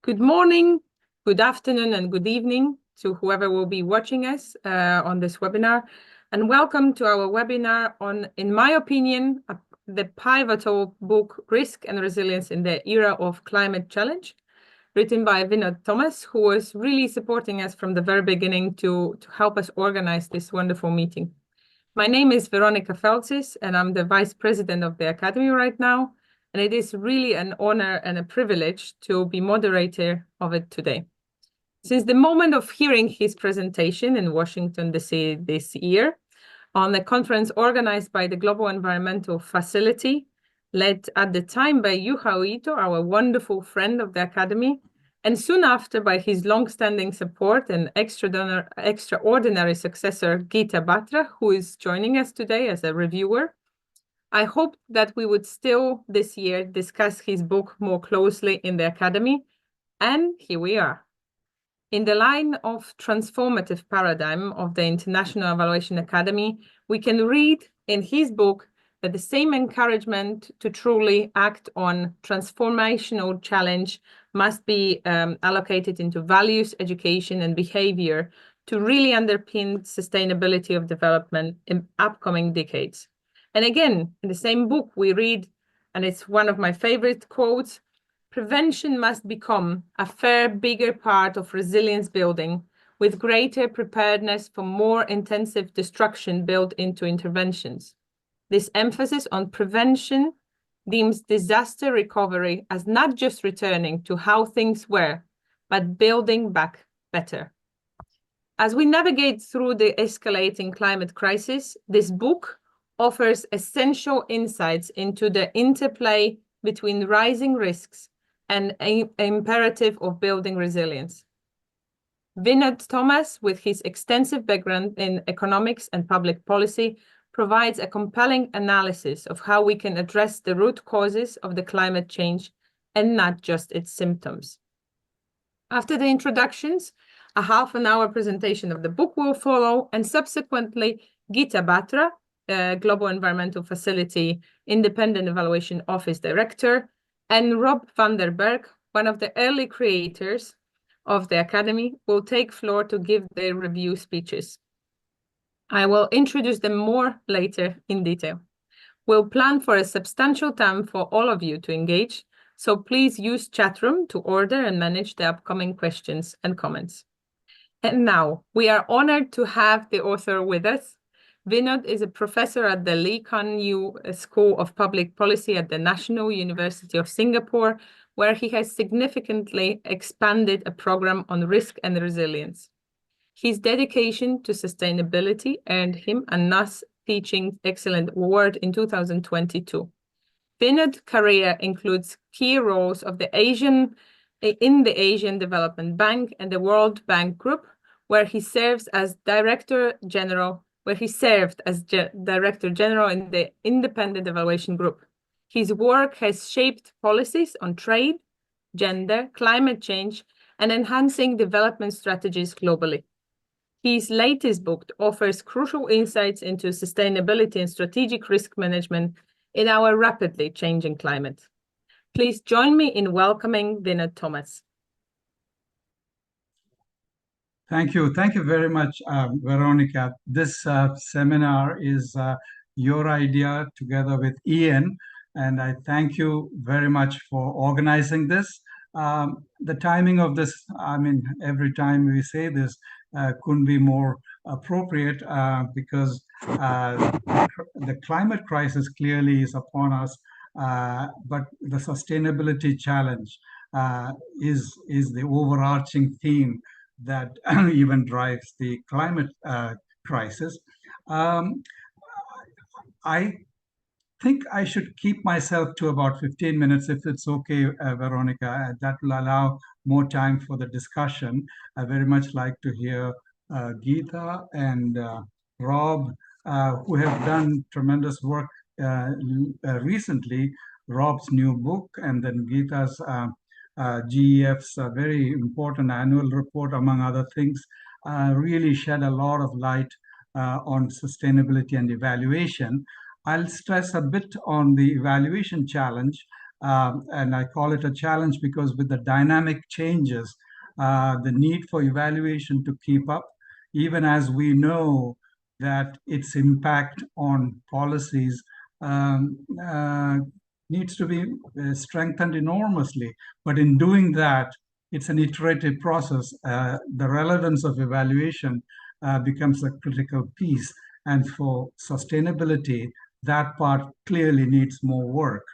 Good morning, good afternoon, and good evening to whoever will be watching us on this webinar. And welcome to our webinar on, in my opinion, the pivotal book, Risk and Resilience in the Era of Climate Challenge, written by Vinod Thomas, who was really supporting us from the very beginning to help us organize this wonderful meeting. My name is Veronica Feltzis, and I'm the Vice President of the Academy right now. And it is really an honor and a privilege to be moderator of it today. Since the moment of hearing his presentation in Washington, D.C. this year, on the conference organized by the Global Environmental Facility, led at the time by Yuhao Ito, our wonderful friend of the Academy, and soon after by his long-standing support and extraordinary successor, Geeta Batra, who is joining us today as a reviewer, I hoped that we would still this year discuss his book more closely in the Academy, and here we are. In the line of transformative paradigm of the International Evaluation Academy, we can read in his book that the same encouragement to truly act on transformational challenge must be allocated into values, education, and behavior to really underpin sustainability of development in upcoming decades. And again, in the same book, we read, and it's one of my favorite quotes, prevention must become a far bigger part of resilience building with greater preparedness for more intensive destruction built into interventions. This emphasis on prevention deems disaster recovery as not just returning to how things were, but building back better. As we navigate through the escalating climate crisis, this book offers essential insights into the interplay between rising risks and an imperative of building resilience. Vinod Thomas, with his extensive background in economics and public policy, provides a compelling analysis of how we can address the root causes of the climate change and not just its symptoms. After the introductions, a half-an-hour presentation of the book will follow, and subsequently, Geeta Batra, Global Environmental Facility Independent Evaluation Office Director, and Rob van der Berg, one of the early creators of the Academy, will take floor to give their review speeches. I will introduce them more later in detail. We'll plan for a substantial time for all of you to engage, so please use chatroom to order and manage the upcoming questions and comments. And now, we are honored to have the author with us. Vinod is a professor at the Lee Kuan Yew School of Public Policy at the National University of Singapore, where he has significantly expanded a program on risk and resilience. His dedication to sustainability earned him a NAS Teaching Excellent Award in 2022. Vinod's career includes key roles of in the Asian Development Bank and the World Bank Group, where he serves as Director General in the Independent Evaluation Group. His work has shaped policies on trade, gender, climate change, and enhancing development strategies globally. His latest book offers crucial insights into sustainability and strategic risk management in our rapidly changing climate. Please join me in welcoming Vinod Thomas. Thank you. Thank you very much, Veronica. This seminar is your idea together with Ian, and I thank you very much for organizing this. The timing of this, I mean, every time we say this, couldn't be more appropriate because the climate crisis clearly is upon us, but the sustainability challenge is the overarching theme that even drives the climate crisis. I think I should keep myself to about 15 minutes, if it's okay, Veronica. That will allow more time for the discussion. I very much like to hear Geeta and Rob, who have done tremendous work recently. Rob's new book, and then Geeta's GEF's very important annual report, among other things, really shed a lot of light on sustainability and evaluation. I'll stress a bit on the evaluation challenge And I call it a challenge because with the dynamic changes, the need for evaluation to keep up, even as we know that its impact on policies needs to be strengthened enormously. But in doing that, it's an iterative process. The relevance of evaluation becomes a critical piece. And for sustainability, that part clearly needs more work.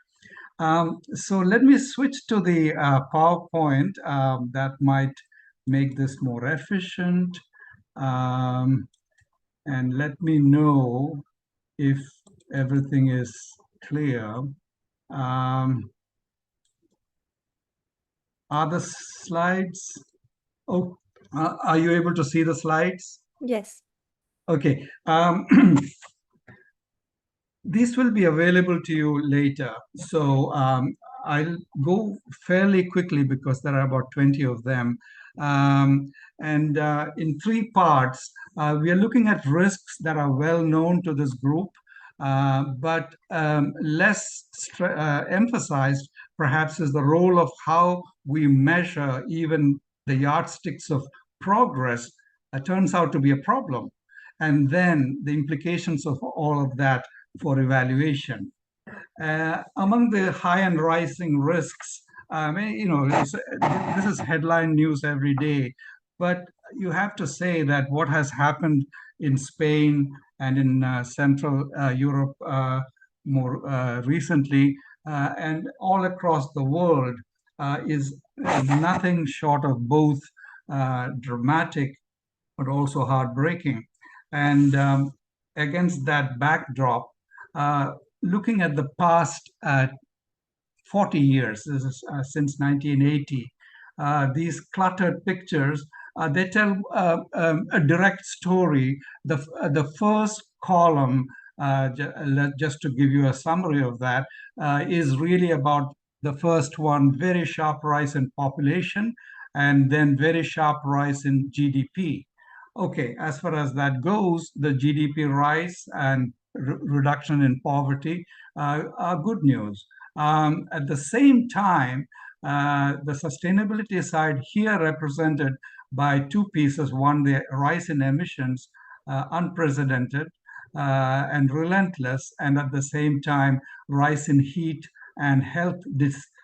So let me switch to the PowerPoint that might make this more efficient. And let me know if everything is clear. Are the slides? Oh, are you able to see the slides? Yes. Okay. These will be available to you later. So I'll go fairly quickly because there are about 20 of them. And in three parts, we are looking at risks that are well known to this group, but less emphasized perhaps is the role of how we measure even the yardsticks of progress turns out to be a problem. And then the implications of all of that for evaluation. Among the high and rising risks, this is headline news every day, but you have to say that what has happened in Spain and in Central Europe more recently and all across the world is nothing short of both dramatic but also heartbreaking. And against that backdrop, looking at the past 40 years, this is since 1980, these cluttered pictures, they tell a direct story. The first column, just to give you a summary of that, is really about the first one, very sharp rise in population, and then very sharp rise in GDP. Okay, as far as that goes, the GDP rise and reduction in poverty are good news. At the same time, the sustainability side here represented by two pieces. One, the rise in emissions, unprecedented and relentless, and at the same time, rise in heat and health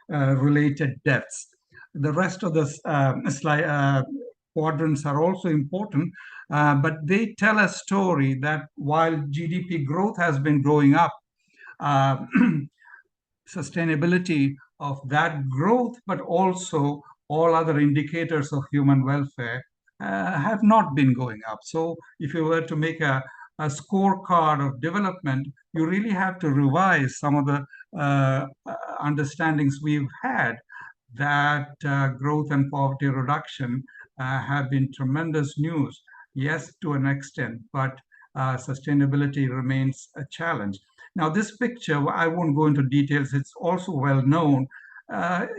related deaths. The rest of the quadrants are also important, but they tell a story that while GDP growth has been growing up, sustainability of that growth, but also all other indicators of human welfare have not been going up. So if you were to make a scorecard of development, you really have to revise some of the understandings we've had that growth and poverty reduction have been tremendous news. Yes, to an extent, but sustainability remains a challenge. Now, this picture, I won't go into details, it's also well known.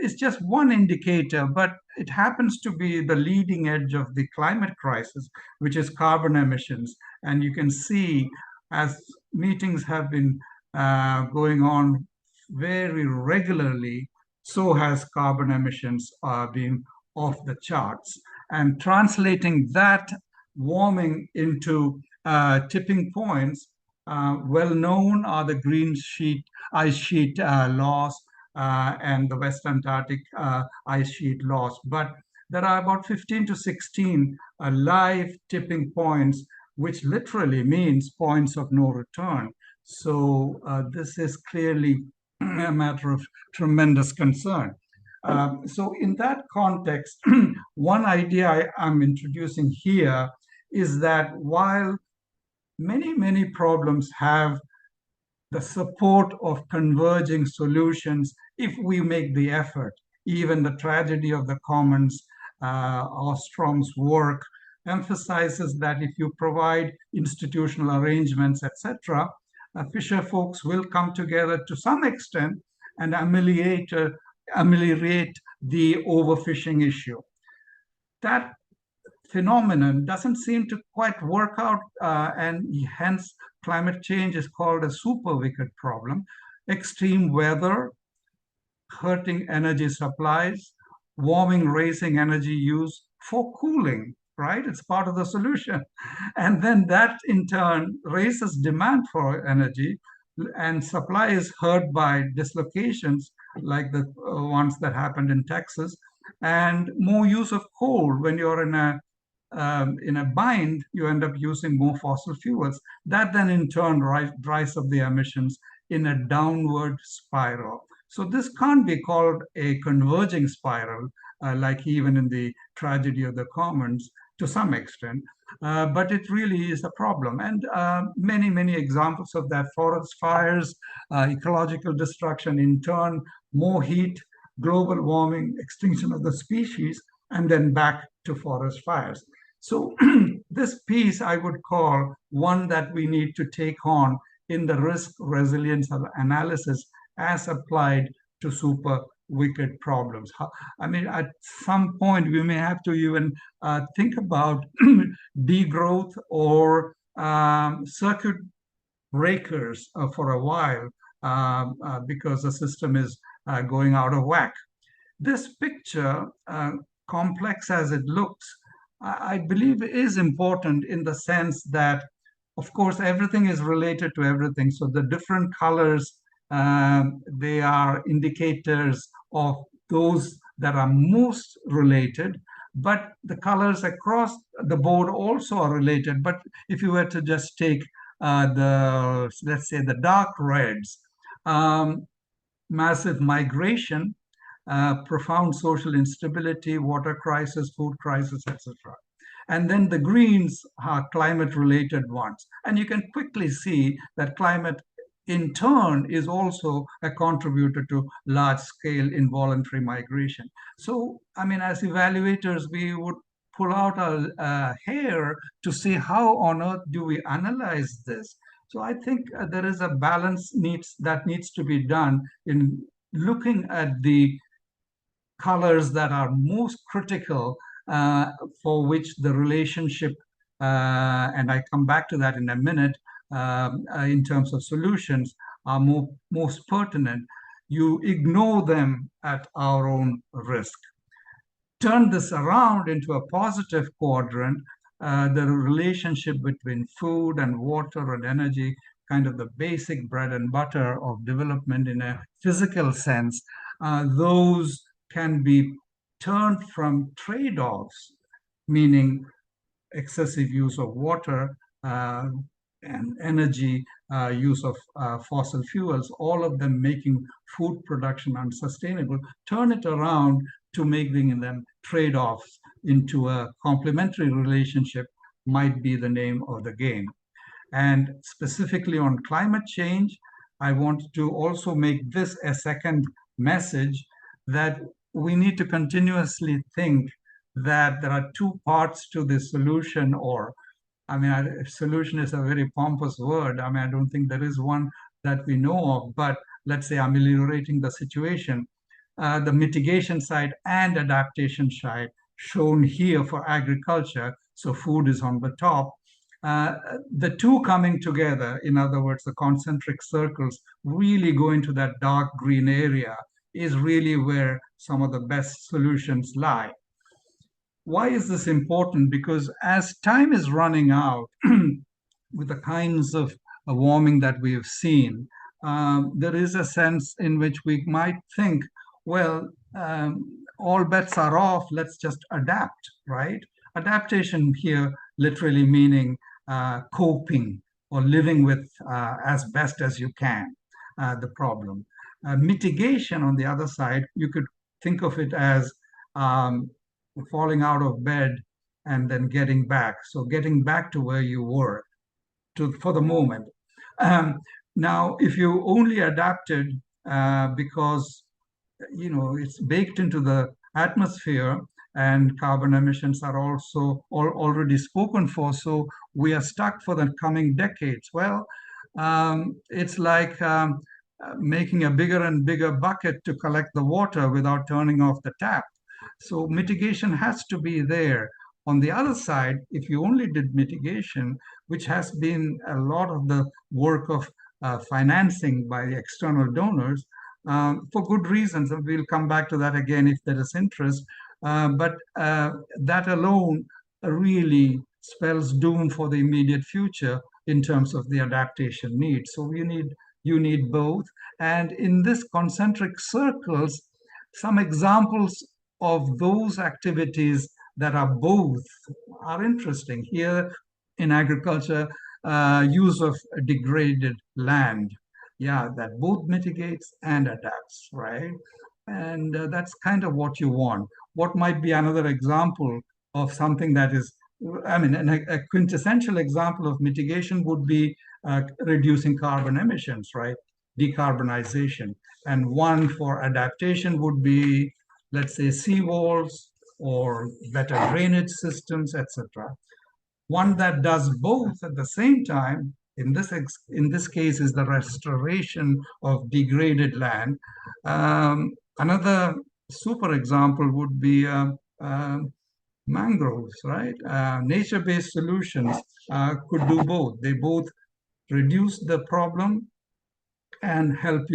It's just one indicator, but it happens to be the leading edge of the climate crisis, which is carbon emissions. And you can see as meetings have been going on very regularly, so has carbon emissions been off the charts. And translating that warming into tipping points, well known are the green ice sheet loss and the West Antarctic ice sheet loss. But there are about 15 to 16 live tipping points, which literally means points of no return. So this is clearly a matter of tremendous concern. So in that context, one idea I'm introducing here is that while many problems have the support of converging solutions if we make the effort, even the tragedy of the commons, Ostrom's work emphasizes that if you provide institutional arrangements, etc., fisher folks will come together to some extent and ameliorate the overfishing issue. That phenomenon doesn't seem to quite work out, and hence climate change is called a super wicked problem. Extreme weather, hurting energy supplies, warming, raising energy use for cooling, right? It's part of the solution. And then that in turn raises demand for energy, and supply is hurt by dislocations like the ones that happened in Texas, and more use of coal. When you're in a bind, you end up using more fossil fuels. That then in turn drives up the emissions in a downward spiral. So this can't be called a converging spiral, like even in the tragedy of the commons to some extent. But it really is a problem. And many, many examples of that: forest fires, ecological destruction, in turn, more heat, global warming, extinction of the species, and then back to forest fires. So this piece I would call one that we need to take on in the risk resilience analysis as applied to super wicked problems. I mean, at some point, we may have to even think about degrowth or circuit breakers for a while because the system is going out of whack. This picture, complex as it looks, I believe is important in the sense that, of course, everything is related to everything. So the different colors, they are indicators of those that are most related, but the colors across the board also are related. But if you were to just take let's say, the dark reds, massive migration, profound social instability, water crisis, food crisis, etc. And then the greens are climate-related ones. And you can quickly see that climate, in turn, is also a contributor to large-scale involuntary migration. So, I mean, as evaluators, we would pull out our hair to see how on earth do we analyze this. So I think there is a balance that needs to be done in looking at the colors that are most critical for which the relationship, and I come back to that in a minute, in terms of solutions, are most pertinent. You ignore them at our own risk. Turn this around into a positive quadrant, the relationship between food and water and energy, kind of the basic bread and butter of development in a physical sense, those can be turned from trade-offs, meaning excessive use of water and energy, use of fossil fuels, all of them making food production unsustainable, turn it around to making them trade-offs into a complementary relationship might be the name of the game. And specifically on climate change, I want to also make this a second message, that we need to continuously think that there are two parts to the solution, or, I mean, solution is a very pompous word. I mean, I don't think there is one that we know of, but let's say ameliorating the situation, the mitigation side and adaptation side shown here for agriculture. So food is on the top. The two coming together, in other words, the concentric circles really go into that dark green area, is really where some of the best solutions lie. Why is this important? Because as time is running out, with the kinds of warming that we have seen, there is a sense in which we might think, well, all bets are off, let's just adapt, right? Adaptation here literally meaning coping or living with as best as you can the problem. Mitigation, on the other side, you could think of it as falling out of bed and then getting back. So getting back to where you were for the moment. Now, if you only adapted because, you know, it's baked into the atmosphere and carbon emissions are also already spoken for, so we are stuck for the coming decades. Well, it's like making a bigger and bigger bucket to collect the water without turning off the tap. So mitigation has to be there. On the other side, if you only did mitigation, which has been a lot of the work of financing by the external donors, for good reasons, and we'll come back to that again if there is interest. But that alone really spells doom for the immediate future in terms of the adaptation needs. So you need both. And in this concentric circles, some examples of those activities that are both are interesting. Here in agriculture, use of degraded land. Yeah, that both mitigates and adapts, right? And that's kind of what you want. What might be another example of something that is, I mean, a quintessential example of mitigation would be reducing carbon emissions, right? Decarbonization. And one for adaptation would be, let's say, seawalls or better drainage systems, etc. One that does both at the same time, in this case, is the restoration of degraded land. Another super example would be mangroves, right? Nature-based solutions could do both. They both reduce the problem and help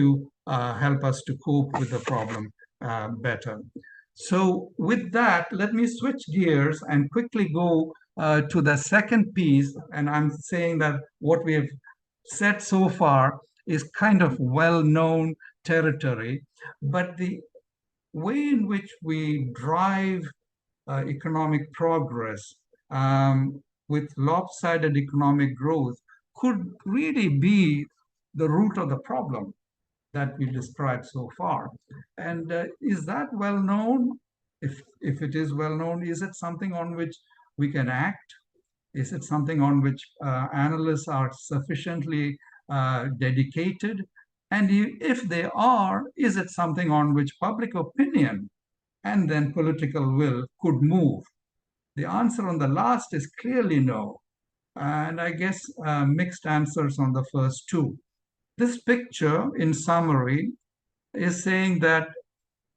us to cope with the problem better. So with that, let me switch gears and quickly go to the second piece. And I'm saying that what we have said so far is kind of well-known territory, but the way in which we drive economic progress with lopsided economic growth could really be the root of the problem that we described so far. And is that well known? If it is well known, is it something on which we can act? Is it something on which analysts are sufficiently dedicated? And if they are, is it something on which public opinion and then political will could move? The answer on the last is clearly no. And I guess mixed answers on the first two. This picture, in summary, is saying that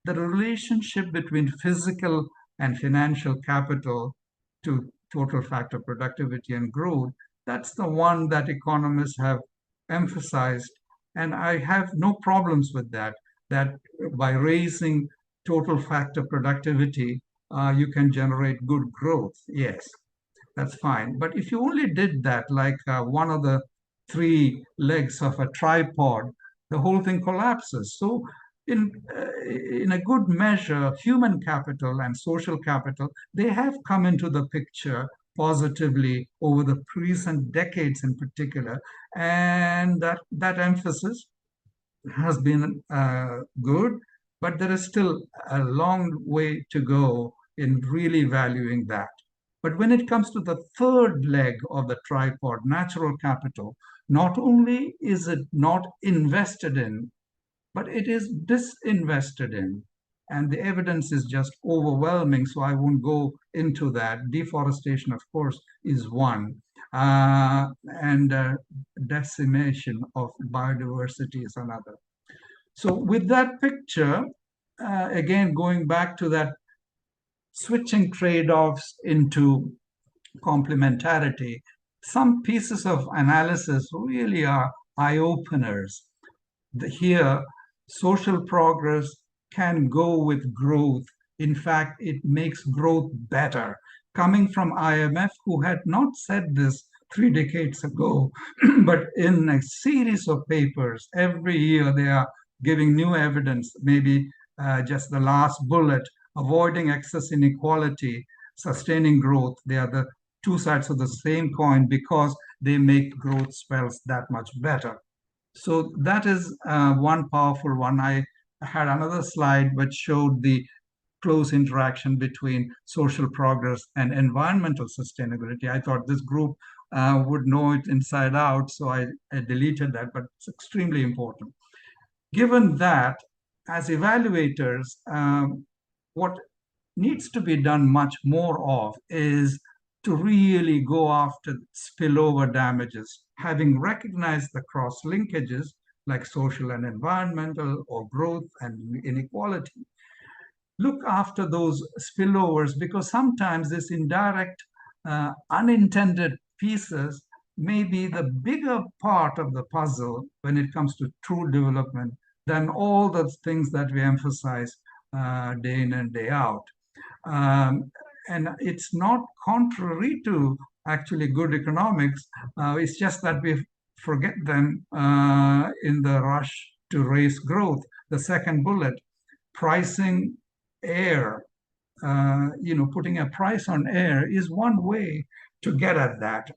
the relationship between physical and financial capital to total factor productivity and growth, that's the one that economists have emphasized. And I have no problems with that by raising total factor productivity, you can generate good growth. Yes, that's fine. But if you only did that, like one of the three legs of a tripod, the whole thing collapses. So in a good measure, human capital and social capital, they have come into the picture positively over the recent decades in particular. And that emphasis has been good, but there is still a long way to go in really valuing that. But when it comes to the third leg of the tripod, natural capital, not only is it not invested in, but it is disinvested in. And the evidence is just overwhelming, so I won't go into that. Deforestation, of course, is one. And decimation of biodiversity is another. So with that picture, again, going back to that switching trade-offs into complementarity, some pieces of analysis really are eye-openers. Here, social progress can go with growth. In fact, it makes growth better. Coming from IMF, who had not said this 3 decades ago, but in a series of papers, every year they are giving new evidence, maybe just the last bullet, avoiding excess inequality, sustaining growth. They are the two sides of the same coin because they make growth spells that much better. So that is one powerful one. I had another slide which showed the close interaction between social progress and environmental sustainability. I thought this group would know it inside out, so I deleted that, but it's extremely important. Given that, as evaluators, what needs to be done much more of is to really go after spillover damages, having recognized the cross linkages like social and environmental or growth and inequality. Look after those spillovers, because sometimes this indirect, unintended pieces may be the bigger part of the puzzle when it comes to true development than all the things that we emphasize day in and day out. And it's not contrary to actually good economics. It's just that we forget them in the rush to raise growth. The second bullet, pricing air, putting a price on air is one way to get at that.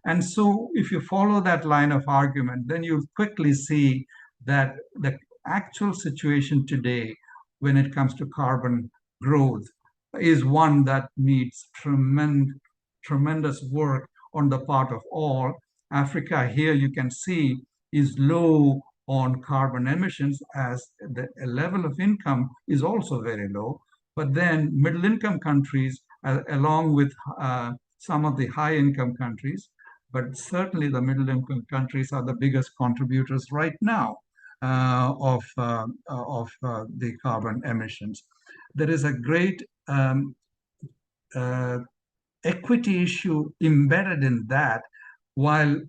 And so if you follow that line of argument, then you'll quickly see that the actual situation today when it comes to carbon growth is one that needs tremendous work on the part of all. Africa here, you can see, is low on carbon emissions as the level of income is also very low. But then middle income countries, along with some of the high income countries, but certainly the middle income countries are the biggest contributors right now of the carbon emissions. There is a great equity issue embedded in that, while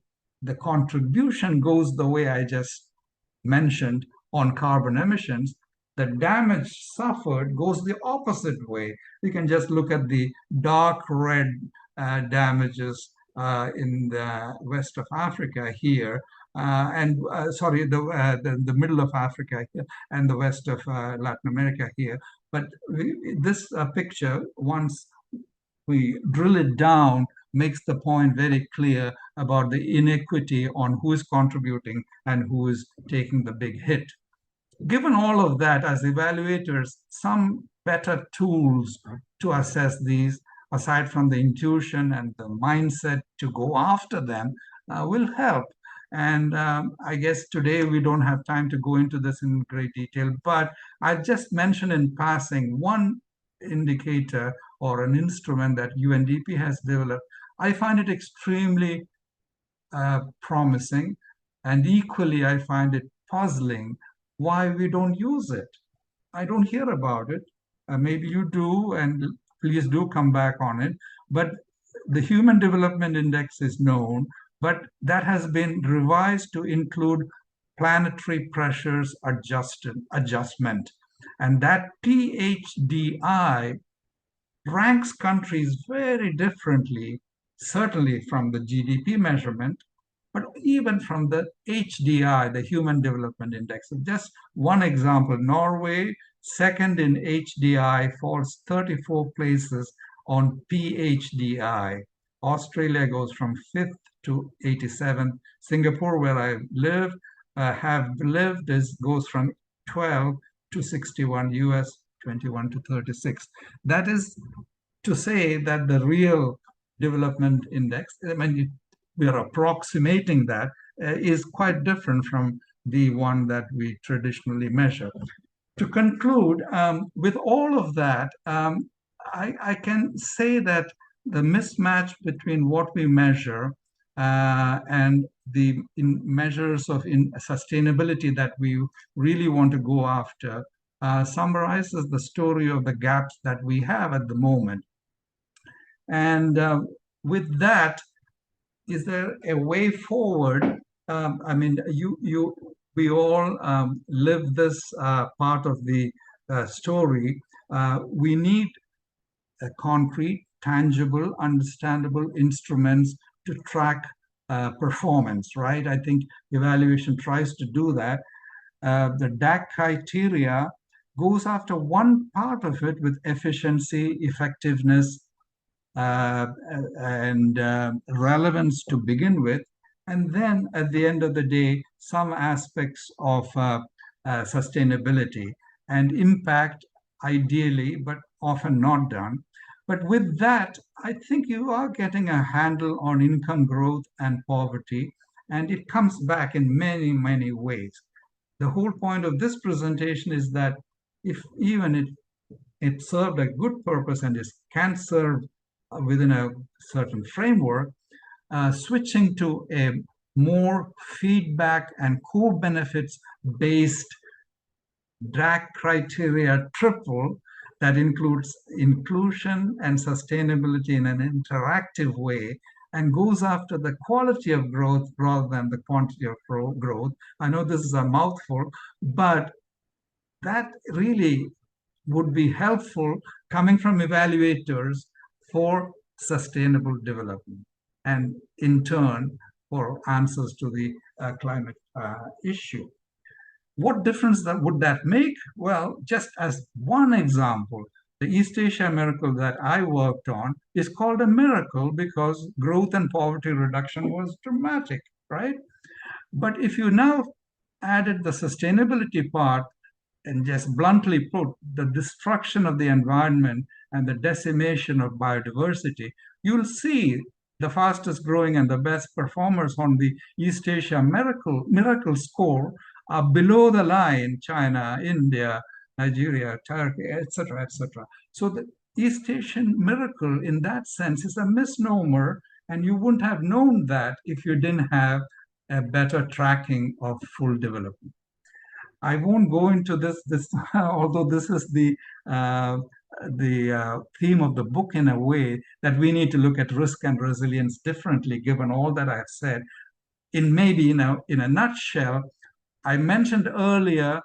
the contribution goes the way I just mentioned on carbon emissions, the damage suffered goes the opposite way. You can just look at the dark red damages in the west of Africa here, the middle of Africa here, and the west of Latin America here. But this picture, once we drill it down, makes the point very clear about the inequity on who is contributing and who is taking the big hit. Given all of that, as evaluators, some better tools to assess these, aside from the intuition and the mindset to go after them, will help. And I guess today we don't have time to go into this in great detail, but I just mentioned in passing one indicator or an instrument that UNDP has developed. I find it extremely promising, and equally I find it puzzling why we don't use it. I don't hear about it. Maybe you do, and please do come back on it. But the Human Development Index is known, but that has been revised to include planetary pressures adjustment. And that PHDI ranks countries very differently, certainly from the GDP measurement, but even from the HDI, the Human Development Index. Just one example, Norway, second in HDI, falls 34 places on PHDI. Australia goes from 5th to 87th. Singapore, where I have lived, goes from 12 to 61, US 21 to 36. That is to say that the real development index, I mean, we are approximating that, is quite different from the one that we traditionally measure. To conclude, with all of that, I can say that the mismatch between what we measure and the measures of sustainability that we really want to go after summarizes the story of the gaps that we have at the moment. And with that, is there a way forward? I mean, we all live this part of the story. We need a concrete, tangible, understandable instruments to track performance, right? I think evaluation tries to do that. The DAC criteria goes after one part of it with efficiency, effectiveness, and relevance to begin with. And then at the end of the day, some aspects of sustainability and impact, ideally, but often not done. But with that, I think you are getting a handle on income growth and poverty, and it comes back in many, many ways. The whole point of this presentation is that if even it served a good purpose and can serve within a certain framework, switching to a more feedback and co-benefits based DAC criteria triple that includes inclusion and sustainability in an interactive way and goes after the quality of growth rather than the quantity of growth. I know this is a mouthful, but that really would be helpful coming from evaluators for sustainable development and in turn for answers to the climate issue. What difference would that make? Well, just as one example, the East Asia miracle that I worked on is called a miracle because growth and poverty reduction was dramatic, right? But if you now added the sustainability part and just bluntly put, the destruction of the environment and the decimation of biodiversity, you'll see the fastest growing and the best performers on the East Asia miracle score are below the line: China, India, Nigeria, Turkey, etc., etc. So the East Asian miracle in that sense is a misnomer, and you wouldn't have known that if you didn't have a better tracking of full development. I won't go into this although this is the theme of the book in a way, that we need to look at risk and resilience differently, given all that I've said. In a nutshell, I mentioned earlier,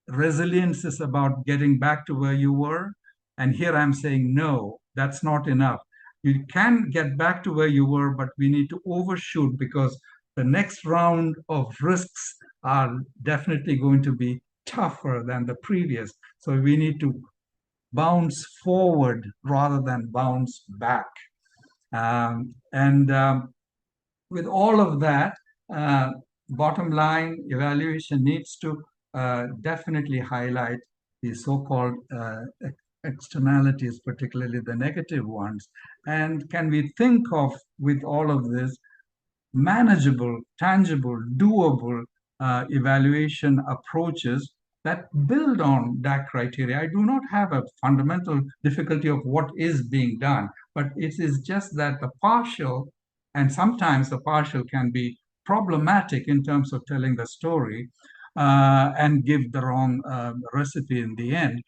resilience is about getting back to where you were. And here I'm saying, no, that's not enough. You can get back to where you were, but we need to overshoot, because the next round of risks are definitely going to be tougher than the previous. So we need to bounce forward rather than bounce back. With all of that, bottom line, evaluation needs to definitely highlight the so-called externalities, particularly the negative ones. And can we think of, with all of this, manageable, tangible, doable evaluation approaches that build on that criteria? I do not have a fundamental difficulty of what is being done, but it is just that the partial, and sometimes the partial can be problematic in terms of telling the story and give the wrong recipe in the end.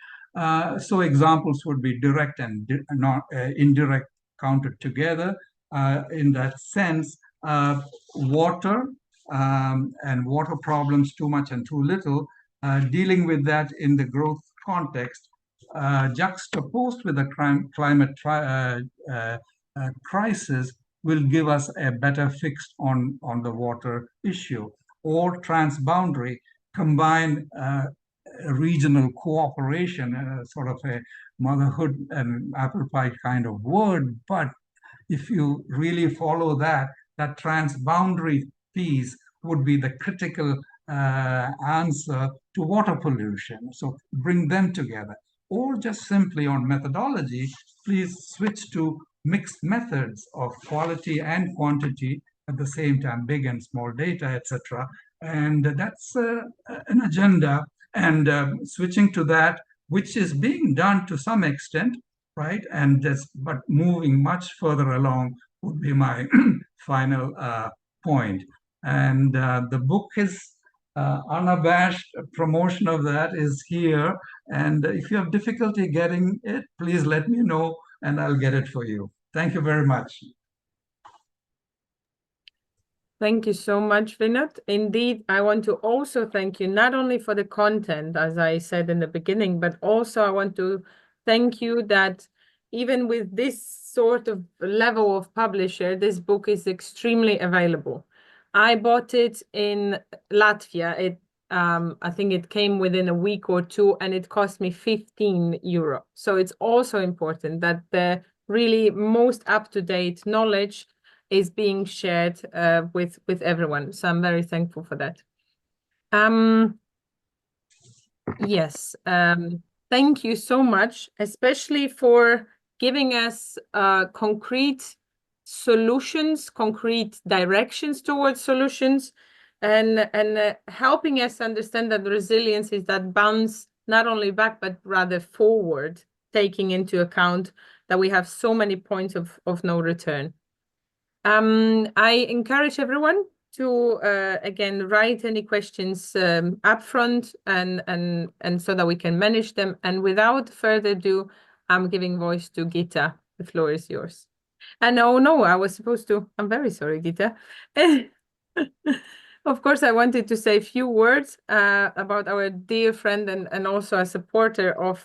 So examples would be direct and indirect counted together. In that sense, water and water problems, too much and too little, dealing with that in the growth context, juxtaposed with the climate crisis, will give us a better fix on the water issue. Or transboundary, combine regional cooperation, sort of a motherhood and apple pie kind of word, but if you really follow that transboundary piece would be the critical answer to water pollution. So bring them together. Or just simply on methodology, please switch to mixed methods of quality and quantity at the same time, big and small data, etc. And that's an agenda. And switching to that, which is being done to some extent, right? And but moving much further along would be my final point. And the book is unabashed promotion of that is here. And if you have difficulty getting it, please let me know and I'll get it for you. Thank you very much. Thank you so much, Vinod. Indeed, I want to also thank you not only for the content, as I said in the beginning, but also I want to thank you that even with this sort of level of publisher, this book is extremely available. I bought it in Latvia. I think it came within a week or two, and it cost me 15 euro. So it's also important that the really most up-to-date knowledge is being shared with everyone. So I'm very thankful for that. Yes, thank you so much, especially for giving us concrete solutions, concrete directions towards solutions, and helping us understand that resilience is that bounce not only back, but rather forward, taking into account that we have so many points of no return. I encourage everyone to again write any questions up front and so that we can manage them. And without further ado, I'm giving voice to Gita. The floor is yours. And oh no, I was supposed to. I'm very sorry, Gita. Of course, I wanted to say a few words about our dear friend and also a supporter of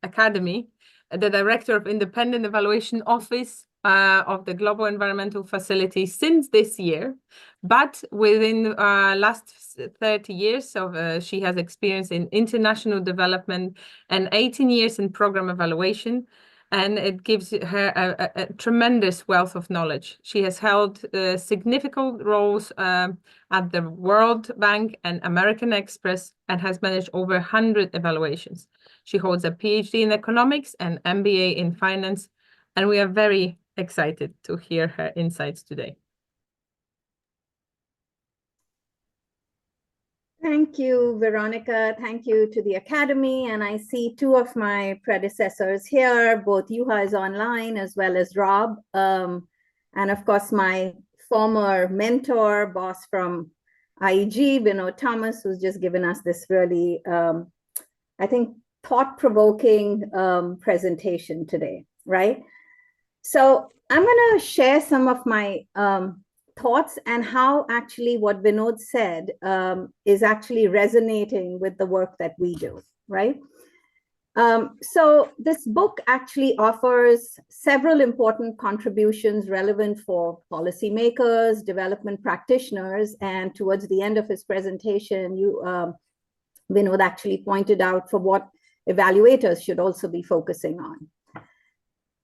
Academy, the director of Independent Evaluation Office of the Global Environmental Facility since this year. But within last 30 years of she has experience in international development and 18 years in program evaluation. And it gives her a tremendous wealth of knowledge. She has held significant roles at the World Bank and American Express and has managed over 100 evaluations. She holds a PhD in economics and MBA in finance, and we are very excited to hear her insights today. Thank you, Veronica. Thank you to the Academy. And I see two of my predecessors here, both Juha is online as well as Rob. And of course, my former mentor, boss from IEG, Vinod Thomas, who's just given us this really, I think, thought-provoking presentation today, right? So I'm going to share some of my thoughts and how actually what Vinod said is actually resonating with the work that we do, right? So this book actually offers several important contributions relevant for policymakers, development practitioners, and towards the end of his presentation, Vinod actually pointed out for what evaluators should also be focusing on.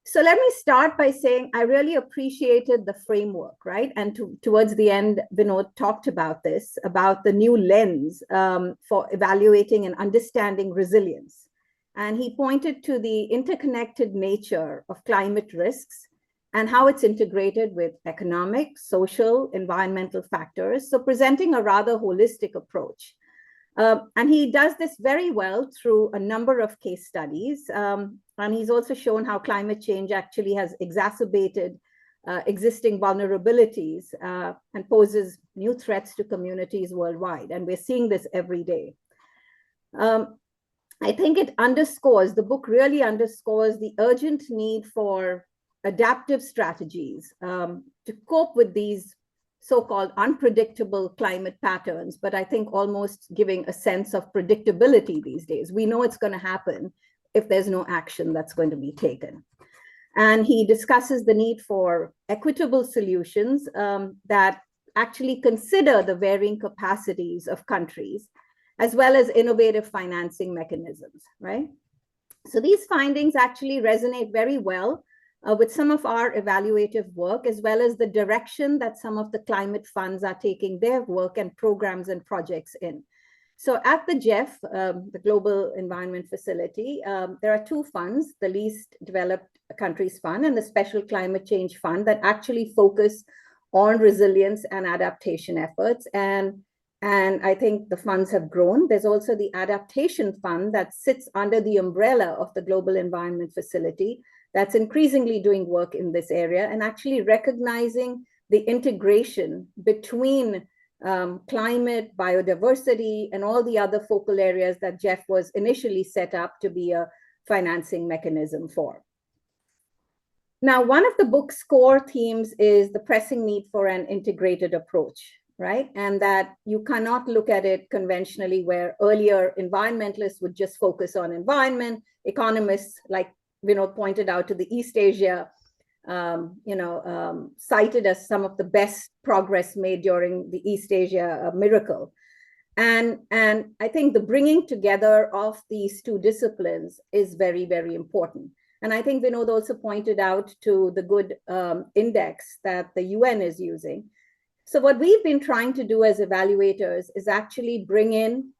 So let me start by saying I really appreciated the framework, right? And towards the end, Vinod talked about this, about the new lens for evaluating and understanding resilience. And he pointed to the interconnected nature of climate risks and how it's integrated with economic, social, environmental factors. So presenting a rather holistic approach. And he does this very well through a number of case studies. And he's also shown how climate change actually has exacerbated existing vulnerabilities and poses new threats to communities worldwide. And we're seeing this every day. I think it underscores, the book really underscores the urgent need for adaptive strategies to cope with these so-called unpredictable climate patterns, but I think almost giving a sense of predictability these days. We know it's going to happen if there's no action that's going to be taken. And he discusses the need for equitable solutions that actually consider the varying capacities of countries, as well as innovative financing mechanisms, right? So these findings actually resonate very well with some of our evaluative work, as well as the direction that some of the climate funds are taking their work and programs and projects in. So at the GEF, the Global Environment Facility, there are two funds, the Least Developed Countries Fund and the Special Climate Change Fund, that actually focus on resilience and adaptation efforts. And I think the funds have grown. There's also the Adaptation Fund that sits under the umbrella of the Global Environment Facility, that's increasingly doing work in this area and actually recognizing the integration between climate, biodiversity, and all the other focal areas that GEF was initially set up to be a financing mechanism for. Now, one of the book's core themes is the pressing need for an integrated approach, right? And that you cannot look at it conventionally, where earlier environmentalists would just focus on environment, economists like Vinod pointed out to the East Asia, cited as some of the best progress made during the East Asia miracle. And I think the bringing together of these two disciplines is very, very important. And I think Vinod also pointed out to the good index that the UN is using. So what we've been trying to do as evaluators is actually bring in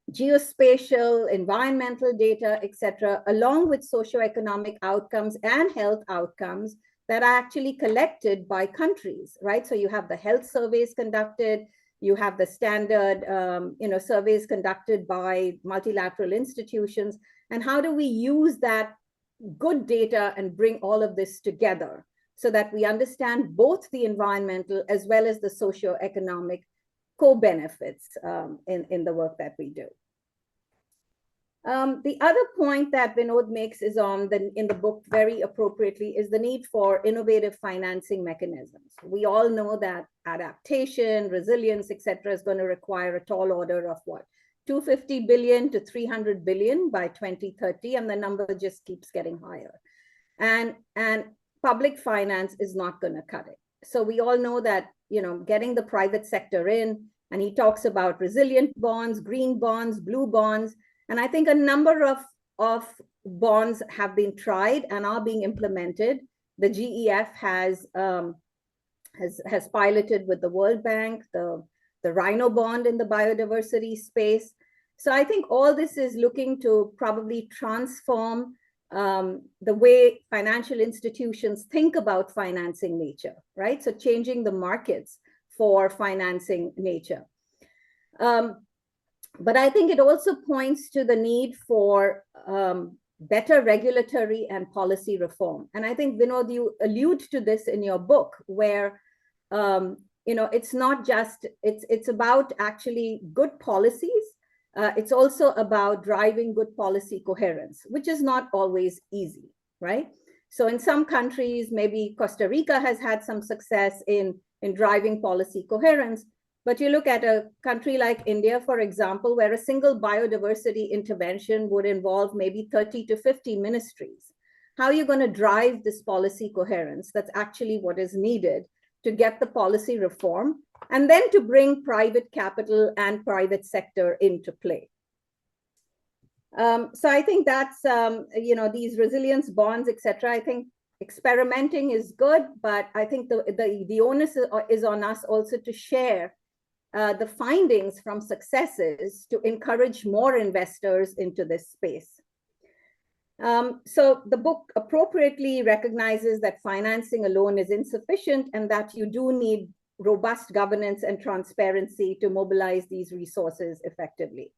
geospatial, environmental data, et cetera, along with socioeconomic outcomes and health outcomes that are actually collected by countries, right? So you have the health surveys conducted, you have the standard, surveys conducted by multilateral institutions. And how do we use that good data and bring all of this together so that we understand both the environmental as well as the socioeconomic co-benefits in the work that we do. The other point that Vinod makes is in the book very appropriately is the need for innovative financing mechanisms. We all know that adaptation, resilience, etc., is going to require a tall order of what? 250 billion to 300 billion by 2030, and the number just keeps getting higher. And public finance is not going to cut it. So we all know that, getting the private sector in, and he talks about resilient bonds, green bonds, blue bonds. And I think a number of bonds have been tried and are being implemented. The GEF has piloted with the World Bank, the Rhino bond in the biodiversity space. So I think all this is looking to probably transform the way financial institutions think about financing nature, right? So changing the markets for financing nature. But I think it also points to the need for better regulatory and policy reform. And I think, Vinod, you allude to this in your book, where it's not just, it's about actually good policies. It's also about driving good policy coherence, which is not always easy, right? So in some countries, maybe Costa Rica has had some success in driving policy coherence. But you look at a country like India, for example, where a single biodiversity intervention would involve maybe 30 to 50 ministries. How are you going to drive this policy coherence? That's actually what is needed to get the policy reform, and then to bring private capital and private sector into play. So I think that's, these resilience bonds, et cetera. I think experimenting is good, but I think the onus is on us also to share the findings from successes to encourage more investors into this space. So the book appropriately recognizes that financing alone is insufficient and that you do need robust governance and transparency to mobilize these resources effectively.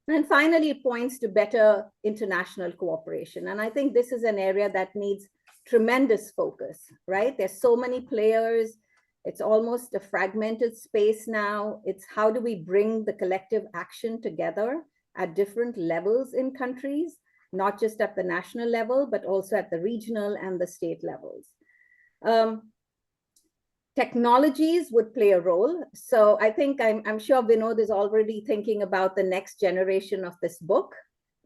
And finally, it points to better international cooperation. And I think this is an area that needs tremendous focus, right? There's so many players. It's almost a fragmented space now. It's how do we bring the collective action together at different levels in countries, not just at the national level, but also at the regional and the state levels. Technologies would play a role. So I think I'm sure Vinod is already thinking about the next generation of this book,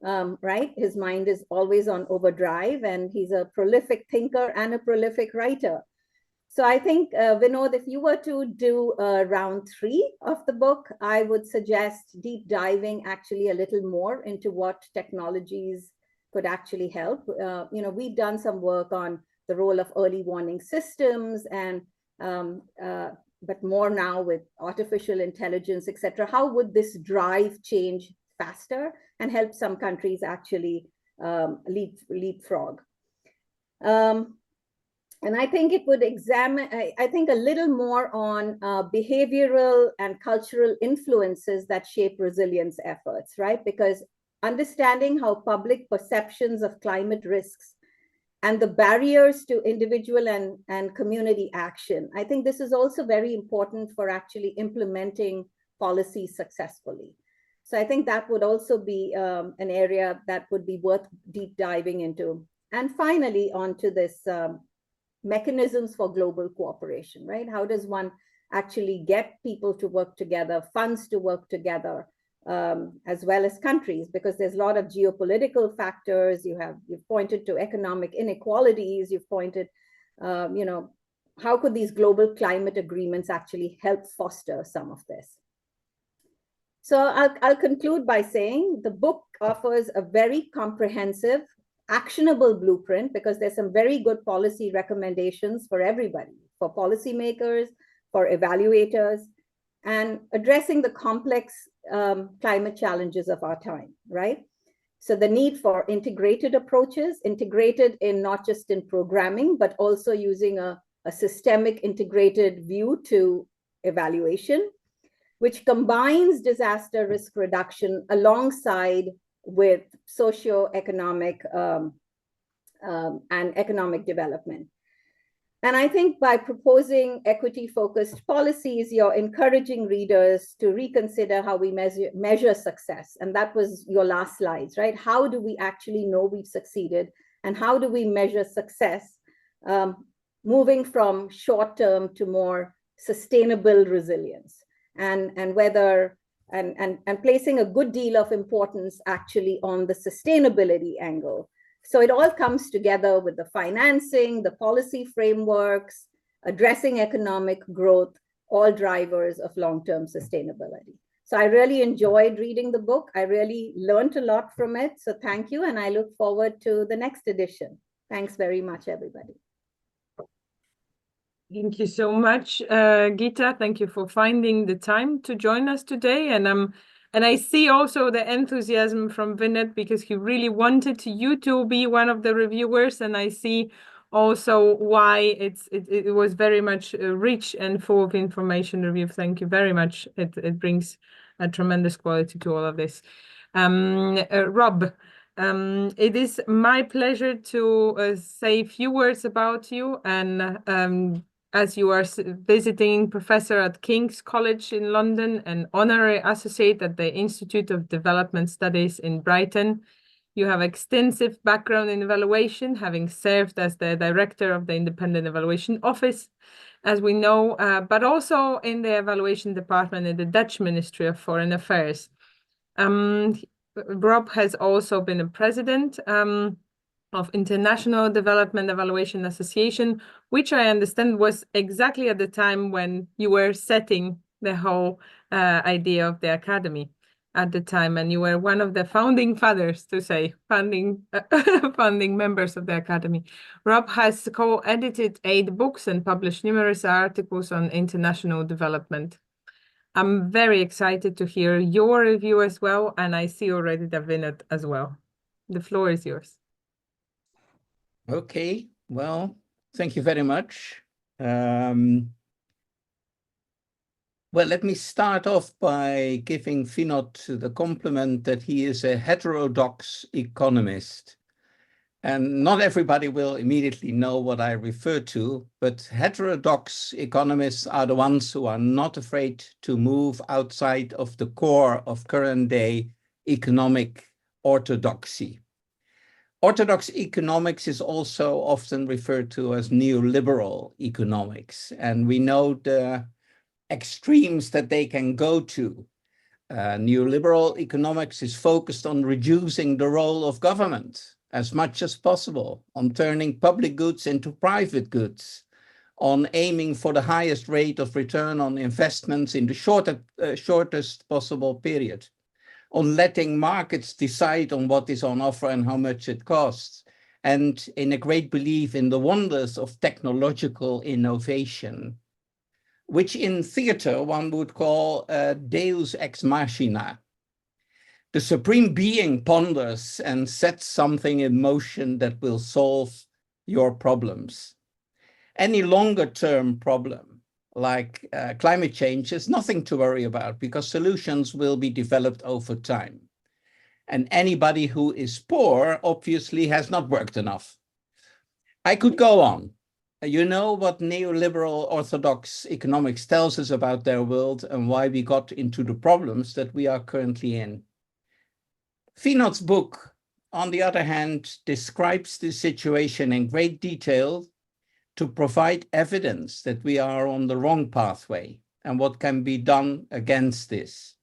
right? His mind is always on overdrive, and he's a prolific thinker and a prolific writer. So I think, Vinod, if you were to do round 3 of the book, I would suggest deep diving actually a little more into what technologies could actually help. We've done some work on the role of early warning systems, and but more now with artificial intelligence, et cetera. How would this drive change faster and help some countries actually leapfrog? And I think it would examine, I think, a little more on behavioral and cultural influences that shape resilience efforts, right? Because understanding how public perceptions of climate risks and the barriers to individual and community action, I think this is also very important for actually implementing policy successfully. So I think that would also be an area that would be worth deep diving into. And finally, onto this mechanisms for global cooperation, right? How does one actually get people to work together, funds to work together, as well as countries? Because there's a lot of geopolitical factors. You've pointed to economic inequalities. You've pointed, how could these global climate agreements actually help foster some of this? So I'll conclude by saying the book offers a very comprehensive, actionable blueprint, because there's some very good policy recommendations for everybody, for policymakers, for evaluators, and addressing the complex climate challenges of our time, right? So the need for integrated approaches, integrated in not just in programming, but also using a systemic integrated view to evaluation, which combines disaster risk reduction alongside with socioeconomic and economic development. And I think by proposing equity-focused policies, you're encouraging readers to reconsider how we measure success. And that was your last slides, right? How do we actually know we've succeeded? And how do we measure success, moving from short-term to more sustainable resilience? And placing a good deal of importance actually on the sustainability angle. So it all comes together with the financing, the policy frameworks, addressing economic growth, all drivers of long-term sustainability. So I really enjoyed reading the book. I really learned a lot from it. So thank you. And I look forward to the next edition. Thanks very much, everybody. Thank you so much, Geeta. Thank you for finding the time to join us today. And I see also the enthusiasm from Vinod, because he really wanted you to be one of the reviewers. And I see also why it was very much rich and full of information review. Thank you very much. It brings a tremendous quality to all of this. Rob, it is my pleasure to say a few words about you. And as you are visiting professor at King's College in London and honorary associate at the Institute of Development Studies in Brighton, you have extensive background in evaluation, having served as the director of the Independent Evaluation Office, as we know, but also in the evaluation department in the Dutch Ministry of Foreign Affairs. Rob has also been a president of International Development Evaluation Association, which I understand was exactly at the time when you were setting the whole idea of the academy at the time, and you were one of the founding fathers, to say, founding members of the academy. Rob has co-edited 8 books and published numerous articles on international development. I'm very excited to hear your review as well, and I see already the Vinod as well. The floor is yours. Okay, well, thank you very much. Well, let me start off by giving Vinod the compliment that he is a heterodox economist. And not everybody will immediately know what I refer to, but heterodox economists are the ones who are not afraid to move outside of the core of current day economic orthodoxy. Orthodox economics is also often referred to as neoliberal economics, and we know the extremes that they can go to. Neoliberal economics is focused on reducing the role of government as much as possible, on turning public goods into private goods, on aiming for the highest rate of return on investments in the shortest possible period, on letting markets decide on what is on offer and how much it costs, and in a great belief in the wonders of technological innovation, which in theater one would call deus ex machina. The supreme being ponders and sets something in motion that will solve your problems. Any longer-term problem, like climate change, is nothing to worry about because solutions will be developed over time. And anybody who is poor obviously has not worked enough. I could go on. You know what neoliberal orthodox economics tells us about their world and why we got into the problems that we are currently in. Vinod's book, on the other hand, describes the situation in great detail to provide evidence that we are on the wrong pathway and what can be done against this.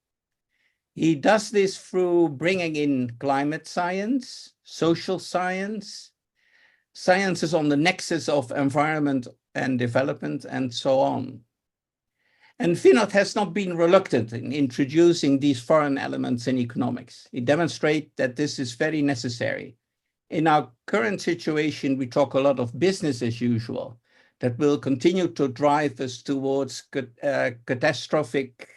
He does this through bringing in climate science, social science, sciences on the nexus of environment and development, and so on. And Vinod has not been reluctant in introducing these foreign elements in economics. He demonstrates that this is very necessary. In our current situation, we talk a lot of business as usual that will continue to drive us towards catastrophic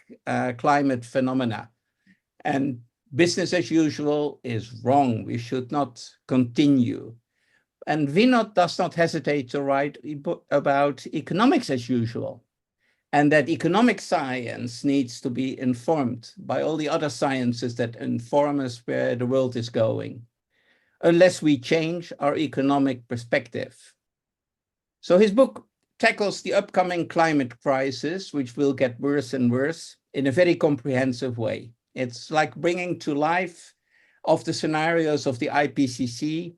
climate phenomena. And business as usual is wrong. We should not continue. And Vinod does not hesitate to write about economics as usual, and that economic science needs to be informed by all the other sciences that inform us where the world is going, unless we change our economic perspective. So his book tackles the upcoming climate crisis, which will get worse and worse, in a very comprehensive way. It's like bringing to life of the scenarios of the IPCC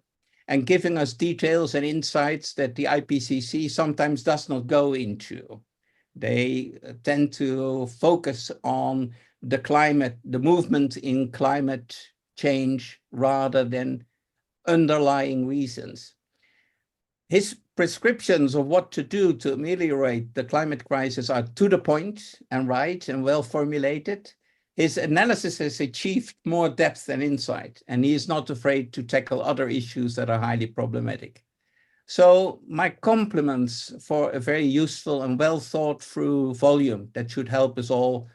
and giving us details and insights that the IPCC sometimes does not go into. They tend to focus on the climate, the movement in climate change rather than underlying reasons. His prescriptions of what to do to ameliorate the climate crisis are to the point and right and well formulated. His analysis has achieved more depth and insight, and he is not afraid to tackle other issues that are highly problematic. So my compliments for a very useful and well thought through volume that should help us all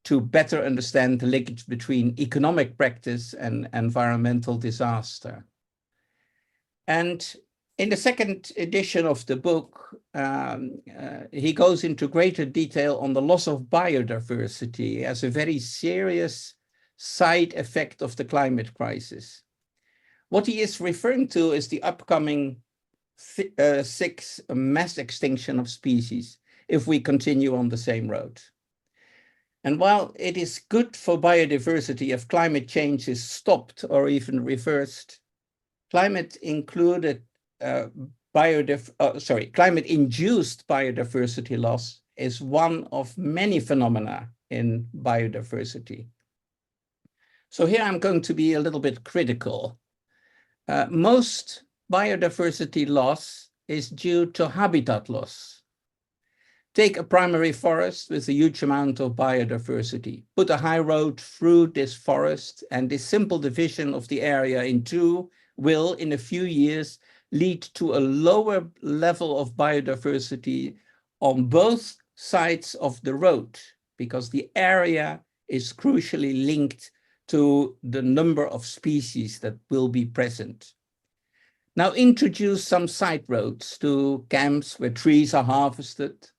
to better understand the linkage between economic practice and environmental disaster. And in the second edition of the book, he goes into greater detail on the loss of biodiversity as a very serious side effect of the climate crisis. What he is referring to is the upcoming sixth mass extinction of species if we continue on the same road. And while it is good for biodiversity if climate change is stopped or even reversed, climate-induced biodiversity loss is one of many phenomena in biodiversity. So here I'm going to be a little bit critical. Most biodiversity loss is due to habitat loss. Take a primary forest with a huge amount of biodiversity, put a high road through this forest, and this simple division of the area in two will, in a few years, lead to a lower level of biodiversity on both sides of the road, because the area is crucially linked to the number of species that will be present. Now introduce some side roads to camps where trees are harvested,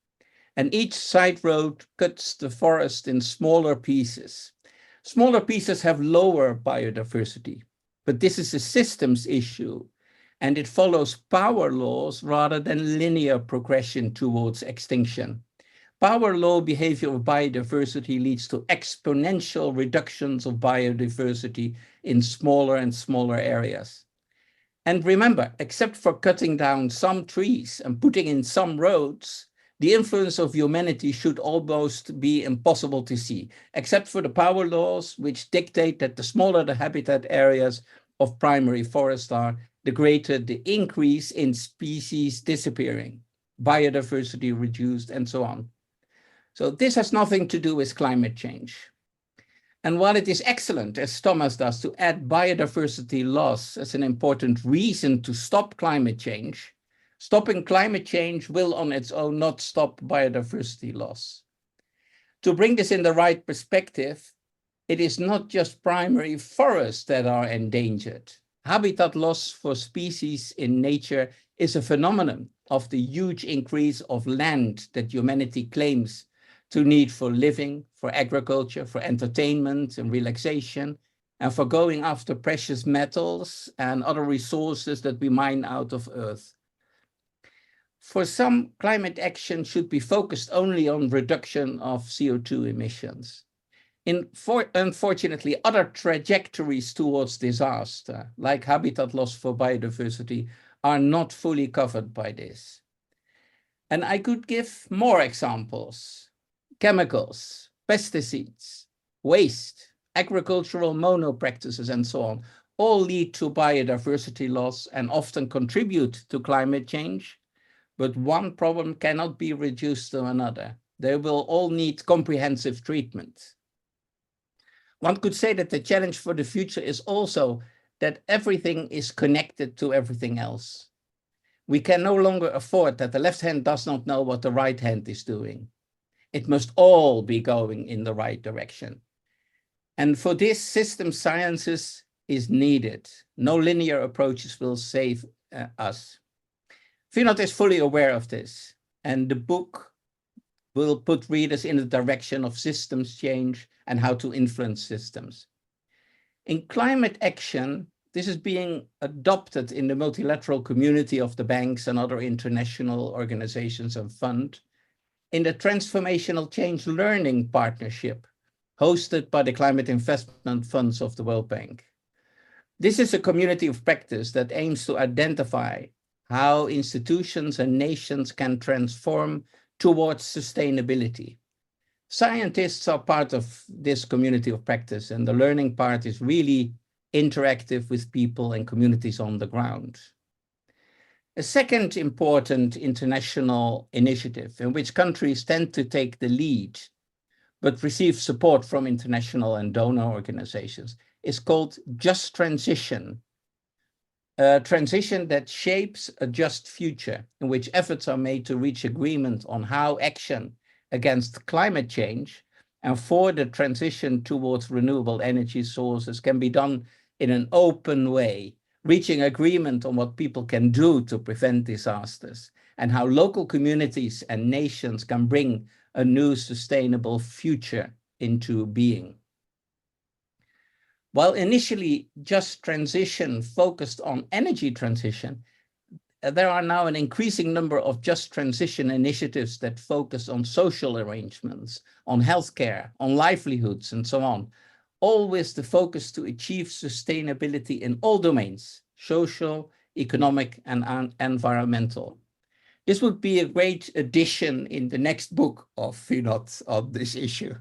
and each side road cuts the forest in smaller pieces. Smaller pieces have lower biodiversity, but this is a systems issue, and it follows power laws rather than linear progression towards extinction. Power law behavior of biodiversity leads to exponential reductions of biodiversity in smaller and smaller areas. And remember, except for cutting down some trees and putting in some roads, the influence of humanity should almost be impossible to see, except for the power laws, which dictate that the smaller the habitat areas of primary forest are, the greater the increase in species disappearing, biodiversity reduced, and so on. So this has nothing to do with climate change. And while it is excellent, as Thomas does, to add biodiversity loss as an important reason to stop climate change, stopping climate change will on its own not stop biodiversity loss. To bring this in the right perspective, it is not just primary forests that are endangered. Habitat loss for species in nature is a phenomenon of the huge increase of land that humanity claims to need for living, for agriculture, for entertainment and relaxation, and for going after precious metals and other resources that we mine out of Earth. For some, climate action should be focused only on reduction of CO2 emissions. Unfortunately, other trajectories towards disaster, like habitat loss for biodiversity, are not fully covered by this. And I could give more examples. Chemicals, pesticides, waste, agricultural monopractices, and so on, all lead to biodiversity loss and often contribute to climate change. But one problem cannot be reduced to another. They will all need comprehensive treatment. One could say that the challenge for the future is also that everything is connected to everything else. We can no longer afford that the left hand does not know what the right hand is doing. It must all be going in the right direction. And for this, system sciences is needed. No linear approaches will save us. Vinod is fully aware of this, and the book will put readers in the direction of systems change and how to influence systems. In climate action, This is being adopted in the multilateral community of the banks and other international organizations and funds in the Transformational Change Learning Partnership hosted by the Climate Investment Funds of the World Bank. This is a community of practice that aims to identify how institutions and nations can transform towards sustainability. Scientists are part of this community of practice, and the learning part is really interactive with people and communities on the ground. A second important international initiative in which countries tend to take the lead but receive support from international and donor organizations is called Just Transition, a transition that shapes a just future in which efforts are made to reach agreement on how action against climate change and for the transition towards renewable energy sources can be done in an open way, reaching agreement on what people can do to prevent disasters and how local communities and nations can bring a new sustainable future into being. While initially Just Transition focused on energy transition, there are now an increasing number of Just Transition initiatives that focus on social arrangements, on healthcare, on livelihoods, and so on, all with the focus to achieve sustainability in all domains, social, economic, and environmental. This would be a great addition in the next book of Vinod on this issue.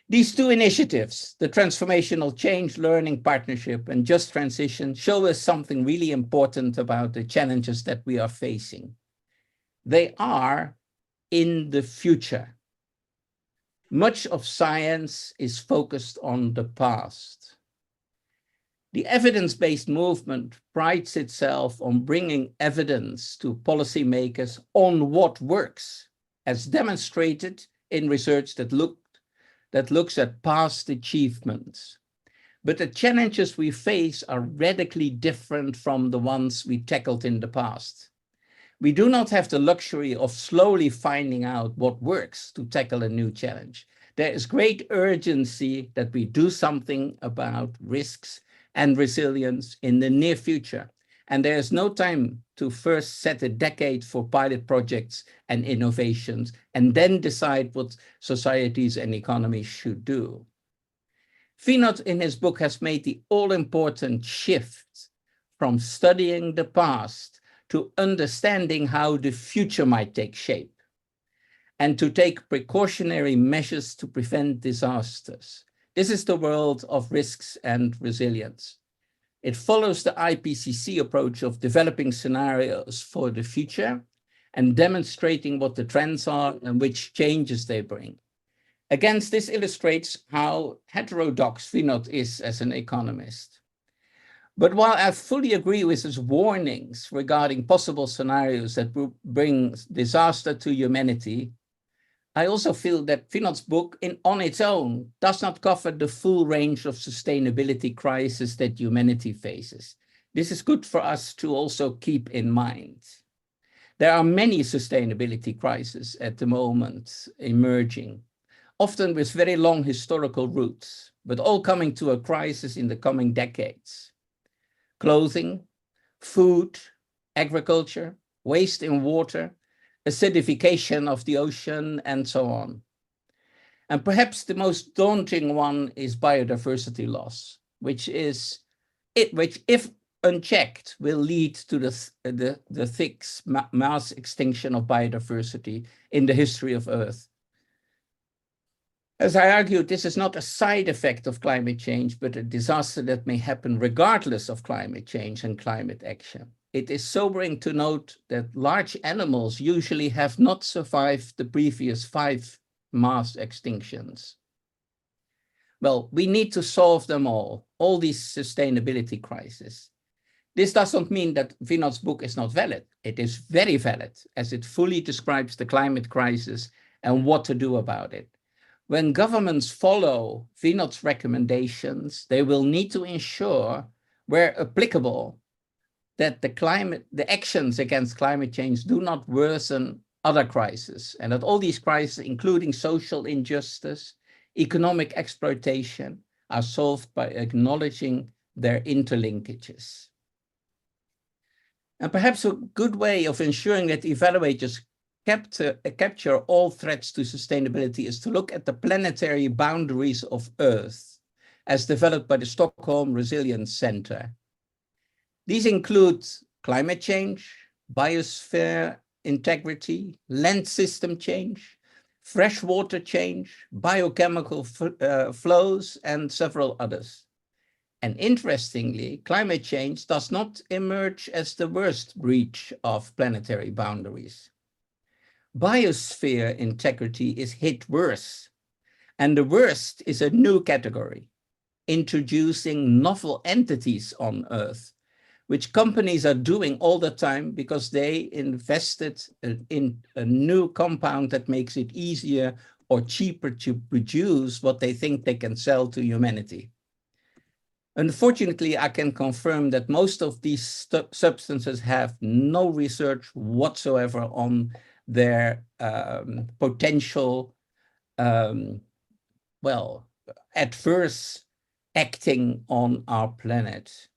These two initiatives, the Transformational Change Learning Partnership and Just Transition, show us something really important about the challenges that we are facing. They are in the future. Much of science is focused on the past. The evidence-based movement prides itself on bringing evidence to policymakers on what works, as demonstrated in research that looks at past achievements. But the challenges we face are radically different from the ones we tackled in the past. We do not have the luxury of slowly finding out what works to tackle a new challenge. There is great urgency that we do something about risks and resilience in the near future. And there is no time to first set a decade for pilot projects and innovations, and then decide what societies and economies should do. Vinod in his book has made the all-important shift from studying the past to understanding how the future might take shape, and to take precautionary measures to prevent disasters. This is the world of risks and resilience. It follows the IPCC approach of developing scenarios for the future and demonstrating what the trends are and which changes they bring. Against this illustrates how heterodox Vinod is as an economist. But while I fully agree with his warnings regarding possible scenarios that will bring disaster to humanity, I also feel that Vinod's book on its own does not cover the full range of sustainability crises that humanity faces. This is good for us to also keep in mind. There are many sustainability crises at the moment emerging, often with very long historical roots, but all coming to a crisis in the coming decades. Clothing, food, agriculture, waste in water, acidification of the ocean, and so on. And perhaps the most daunting one is biodiversity loss, which if unchecked will lead to the thick mass extinction of biodiversity in the history of Earth. As I argued, this is not a side effect of climate change, but a disaster that may happen regardless of climate change and climate action. It is sobering to note that large animals usually have not survived the previous 5 mass extinctions. Well, we need to solve them all these sustainability crises. This doesn't mean that Vinod's book is not valid. It is very valid, as it fully describes the climate crisis and what to do about it. When governments follow Vinod's recommendations, they will need to ensure, where applicable, that the actions against climate change do not worsen other crises, and that all these crises, including social injustice, economic exploitation, are solved by acknowledging their interlinkages. And perhaps a good way of ensuring that evaluators capture all threats to sustainability is to look at the planetary boundaries of Earth as developed by the Stockholm Resilience Center. These include climate change, biosphere integrity, land system change, freshwater change, biochemical flows, and several others. And interestingly, climate change does not emerge as the worst breach of planetary boundaries. Biosphere integrity is hit worse, and the worst is a new category, introducing novel entities on Earth, which companies are doing all the time because they invested in a new compound that makes it easier or cheaper to produce what they think they can sell to humanity. Unfortunately, I can confirm that most of these substances have no research whatsoever on their potential, adverse acting on our planet,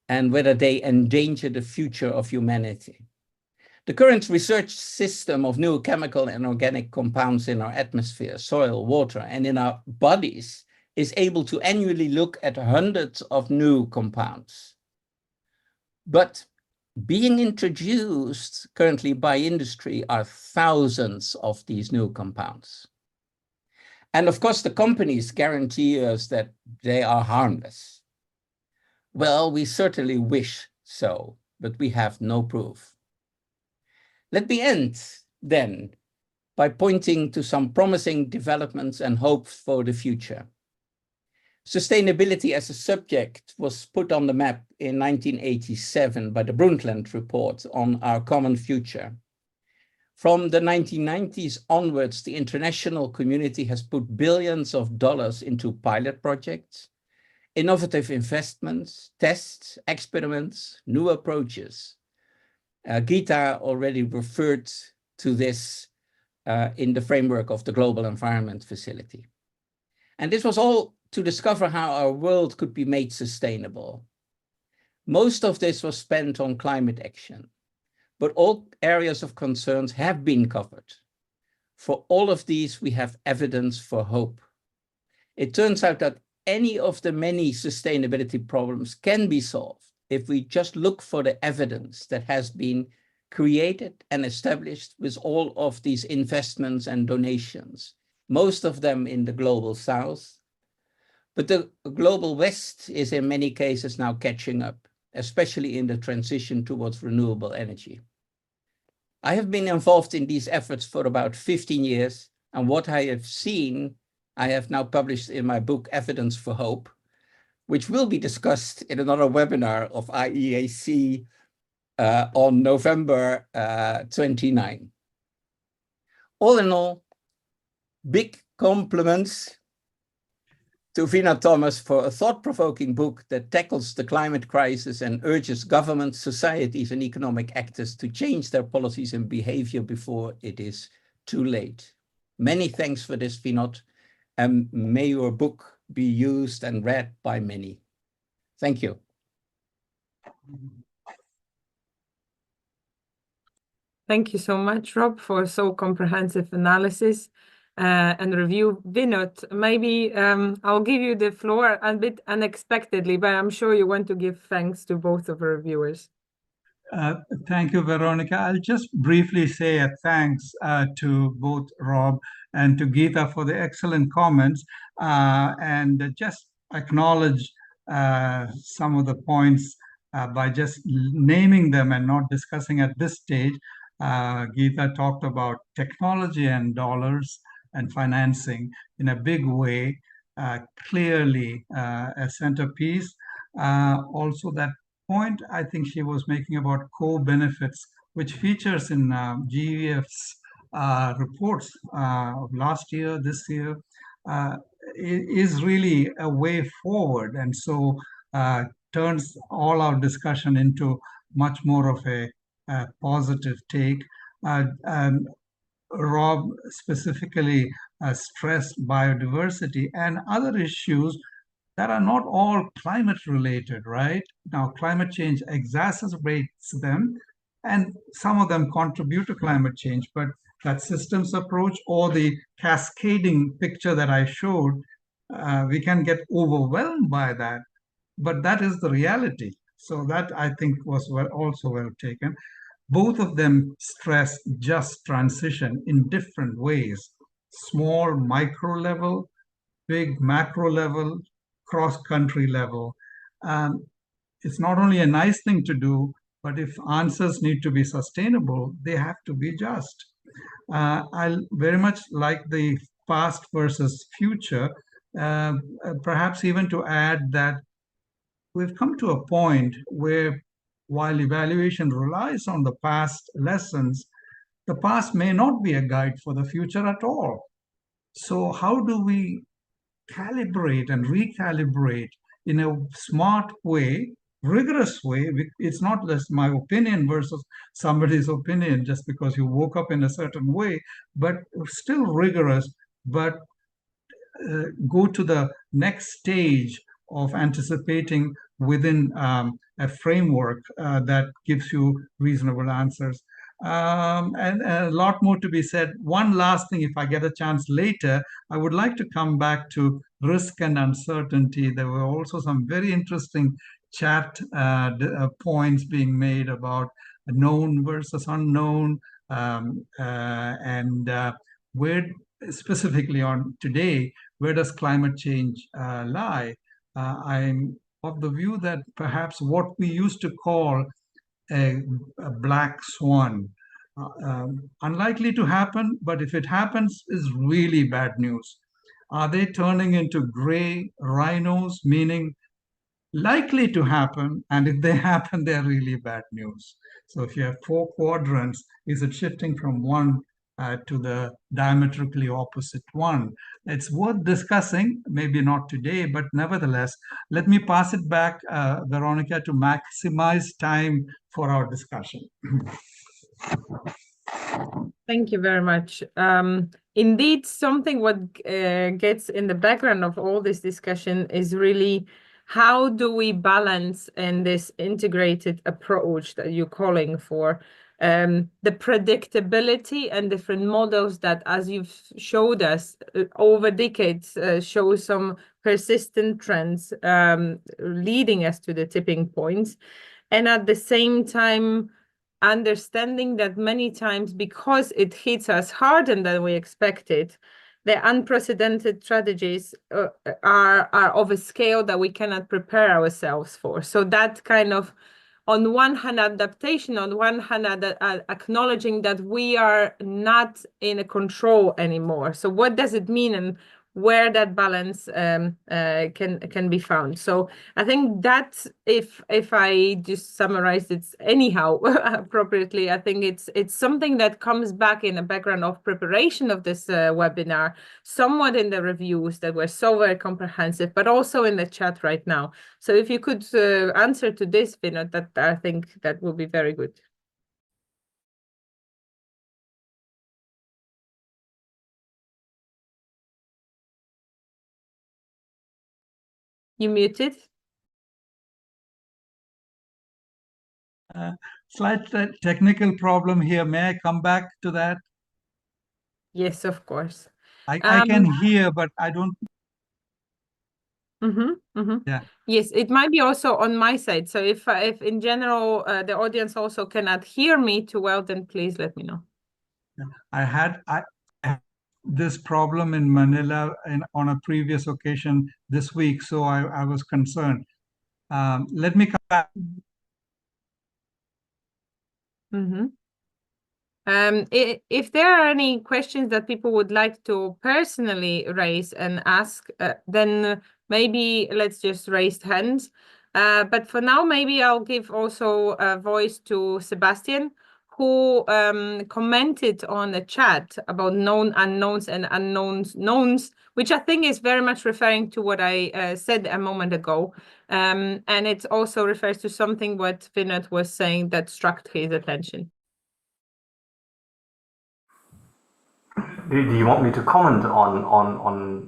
and whether they endanger the future of humanity. The current research system of new chemical and organic compounds in our atmosphere, soil, water, and in our bodies is able to annually look at hundreds of new compounds. But being introduced currently by industry are thousands of these new compounds. And of course, the companies guarantee us that they are harmless. Well, we certainly wish so, but we have no proof. Let me end then by pointing to some promising developments and hopes for the future. Sustainability as a subject was put on the map in 1987 by the Brundtland Report on Our Common Future. From the 1990s onwards, the international community has put billions of dollars into pilot projects, innovative investments, tests, experiments, new approaches. Gita already referred to this in the framework of the Global Environment Facility. And this was all to discover how our world could be made sustainable. Most of this was spent on climate action, but all areas of concerns have been covered. For all of these, we have evidence for hope. It turns out that any of the many sustainability problems can be solved if we just look for the evidence that has been created and established with all of these investments and donations, most of them in the global south. But the global west is in many cases now catching up, especially in the transition towards renewable energy. I have been involved in these efforts for about 15 years, and what I have seen, I have now published in my book, Evidence for Hope, which will be discussed in another webinar of IEAC on November 29. All in all, big compliments to Vinod Thomas for a thought-provoking book that tackles the climate crisis and urges governments, societies, and economic actors to change their policies and behavior before it is too late. Many thanks for this, Vinod, and may your book be used and read by many. Thank you. Thank you so much, Rob, for so comprehensive analysis and review. Vinod, maybe I'll give you the floor a bit unexpectedly, but I'm sure you want to give thanks to both of our reviewers. Thank you, Veronica. I'll just briefly say a thanks to both Rob and to Gita for the excellent comments, and just acknowledge some of the points by just naming them and not discussing at this stage. Gita talked about technology and dollars and financing in a big way, clearly a centerpiece. Also, that point I think she was making about co-benefits, which features in GEF's reports of last year, this year, is really a way forward, and so turns all our discussion into much more of a positive take. Rob specifically stressed biodiversity and other issues that are not all climate related, right? Now, climate change exacerbates them, and some of them contribute to climate change, but that systems approach or the cascading picture that I showed, we can get overwhelmed by that, but that is the reality. So that, I think, was also well taken. Both of them stress just transition in different ways: small micro level, big macro level, cross-country level. It's not only a nice thing to do, but if answers need to be sustainable, they have to be just. I very much like the past versus future, perhaps even to add that we've come to a point where, while evaluation relies on the past lessons, the past may not be a guide for the future at all. So how do we calibrate and recalibrate in a smart way, rigorous way? It's not just my opinion versus somebody's opinion just because you woke up in a certain way, but still rigorous, but go to the next stage of anticipating within a framework that gives you reasonable answers. And a lot more to be said. One last thing, if I get a chance later, I would like to come back to risk and uncertainty. There were also some very interesting chat points being made about known versus unknown, and where specifically on today, where does climate change lie? I'm of the view that perhaps what we used to call a black swan, unlikely to happen, but if it happens, is really bad news. Are they turning into gray rhinos, meaning likely to happen, and if they happen, they're really bad news? So if you have 4 quadrants, is it shifting from one to the diametrically opposite one? It's worth discussing, maybe not today, but nevertheless, let me pass it back, Veronica, to maximize time for our discussion. Thank you very much. Indeed, something what gets in the background of all this discussion is really how do we balance in this integrated approach that you're calling for, the predictability and different models that, as you've showed us over decades, show some persistent trends leading us to the tipping points. And at the same time, understanding that many times, because it hits us harder than we expected, the unprecedented tragedies are of a scale that we cannot prepare ourselves for. So that kind of, on one hand, adaptation, on one hand, acknowledging that we are not in a control anymore. So what does it mean, and where that balance can be found? So I think that if I just summarize it anyhow appropriately, I think it's something that comes back in the background of preparation of this webinar, somewhat in the reviews that were so very comprehensive, but also in the chat right now. So if you could answer to this, Vinod, that I think that would be very good. You muted. Slight technical problem here. May I come back to that? Yes, of course. I can hear, but I don't. Yeah. Yes, it might be also on my side. So if in general the audience also cannot hear me too well, then please let me know. I had this problem in Manila on a previous occasion this week, so I was concerned. Let me come back. If there are any questions that people would like to personally raise and ask, then maybe let's just raise hands. But for now, maybe I'll give also a voice to Sebastian, who commented on the chat about known unknowns and unknowns knowns, which I think is very much referring to what I said a moment ago. And it also refers to something what Vinod was saying that struck his attention. Do you want me to comment on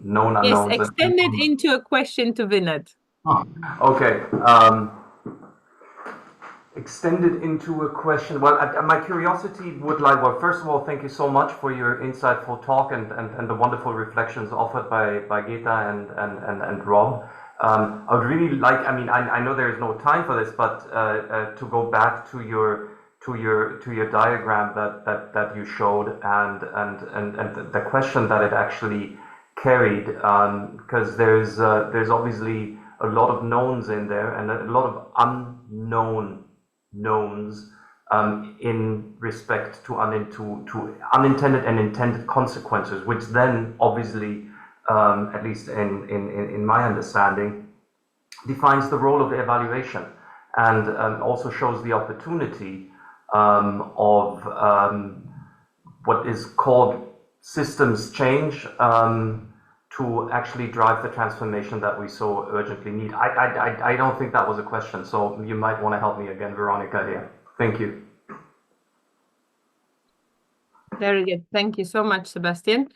known unknowns? Yes, extend it into a question to Vinod. Oh, okay. Extended into a question. Well, my curiosity would like, well, first of all, thank you so much for your insightful talk and the wonderful reflections offered by Geta and Rob. I would really like, I mean, I know there is no time for this, but to go back to your diagram that you showed and the question that it actually carried, because there's obviously a lot of knowns in there and a lot of unknown knowns in respect to unintended and intended consequences, which then obviously, at least in my understanding, defines the role of evaluation and also shows the opportunity of what is called systems change to actually drive the transformation that we so urgently need. I don't think that was a question, so you might want to help me again, Veronica, here. Thank you. Very good. Thank you so much, Sebastian.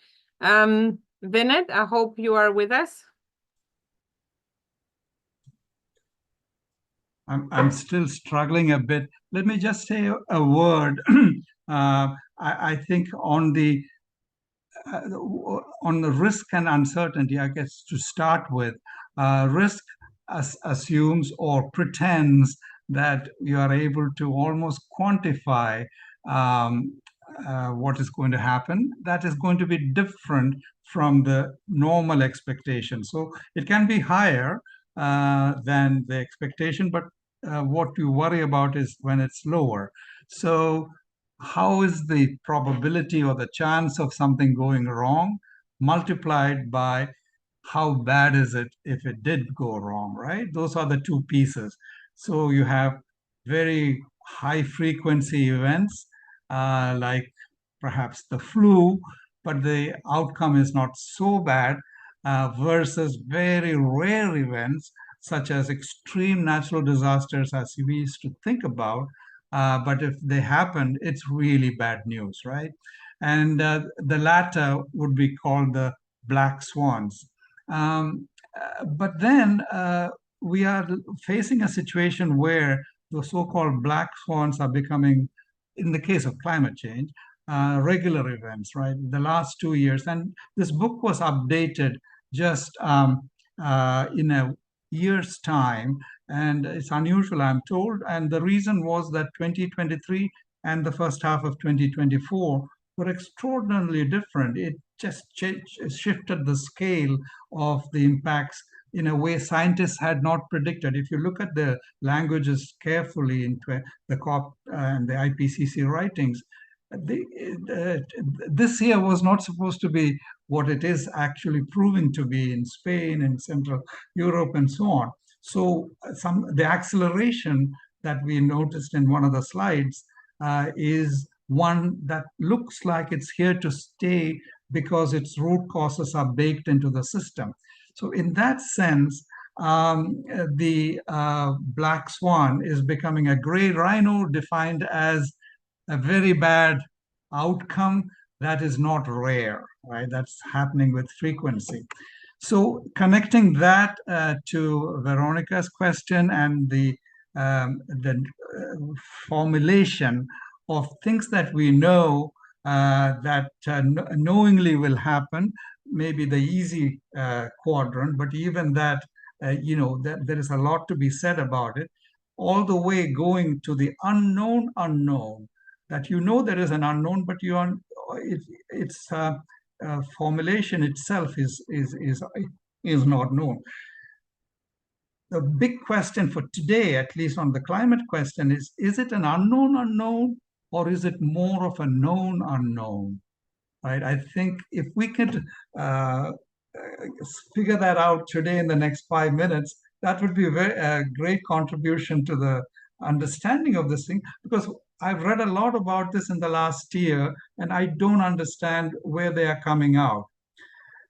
Vinod, I hope you are with us. I'm still struggling a bit. Let me just say a word. I think on the risk and uncertainty, I guess to start with, risk assumes or pretends that you are able to almost quantify what is going to happen. That is going to be different from the normal expectation. So it can be higher than the expectation, but what you worry about is when it's lower. So how is the probability or the chance of something going wrong multiplied by how bad is it if it did go wrong, right? Those are the two pieces. So you have very high frequency events like perhaps the flu, but the outcome is not so bad versus very rare events such as extreme natural disasters as we used to think about. But if they happen, it's really bad news, right? And the latter would be called the black swans. But then we are facing a situation where the so-called black swans are becoming, in the case of climate change, regular events, right? The last 2 years. And this book was updated just in a year's time. And it's unusual, I'm told. And the reason was that 2023 and the first half of 2024 were extraordinarily different. It just shifted the scale of the impacts in a way scientists had not predicted. If you look at the languages carefully into the COP and the IPCC writings, this year was not supposed to be what it is actually proving to be in Spain and Central Europe and so on. So the acceleration that we noticed in one of the slides is one that looks like it's here to stay because its root causes are baked into the system. So in that sense, the black swan is becoming a gray rhino defined as a very bad outcome that is not rare, right? That's happening with frequency. So connecting that to Veronica's question and the formulation of things that we know that knowingly will happen, maybe the easy quadrant, but even that, there is a lot to be said about it, all the way going to the unknown unknown, that there is an unknown, but its formulation itself is not known. The big question for today, at least on the climate question, is it an unknown unknown or is it more of a known unknown? Right? I think if we could figure that out today in the next 5 minutes, that would be a great contribution to the understanding of this thing, because I've read a lot about this in the last year, and I don't understand where they are coming out.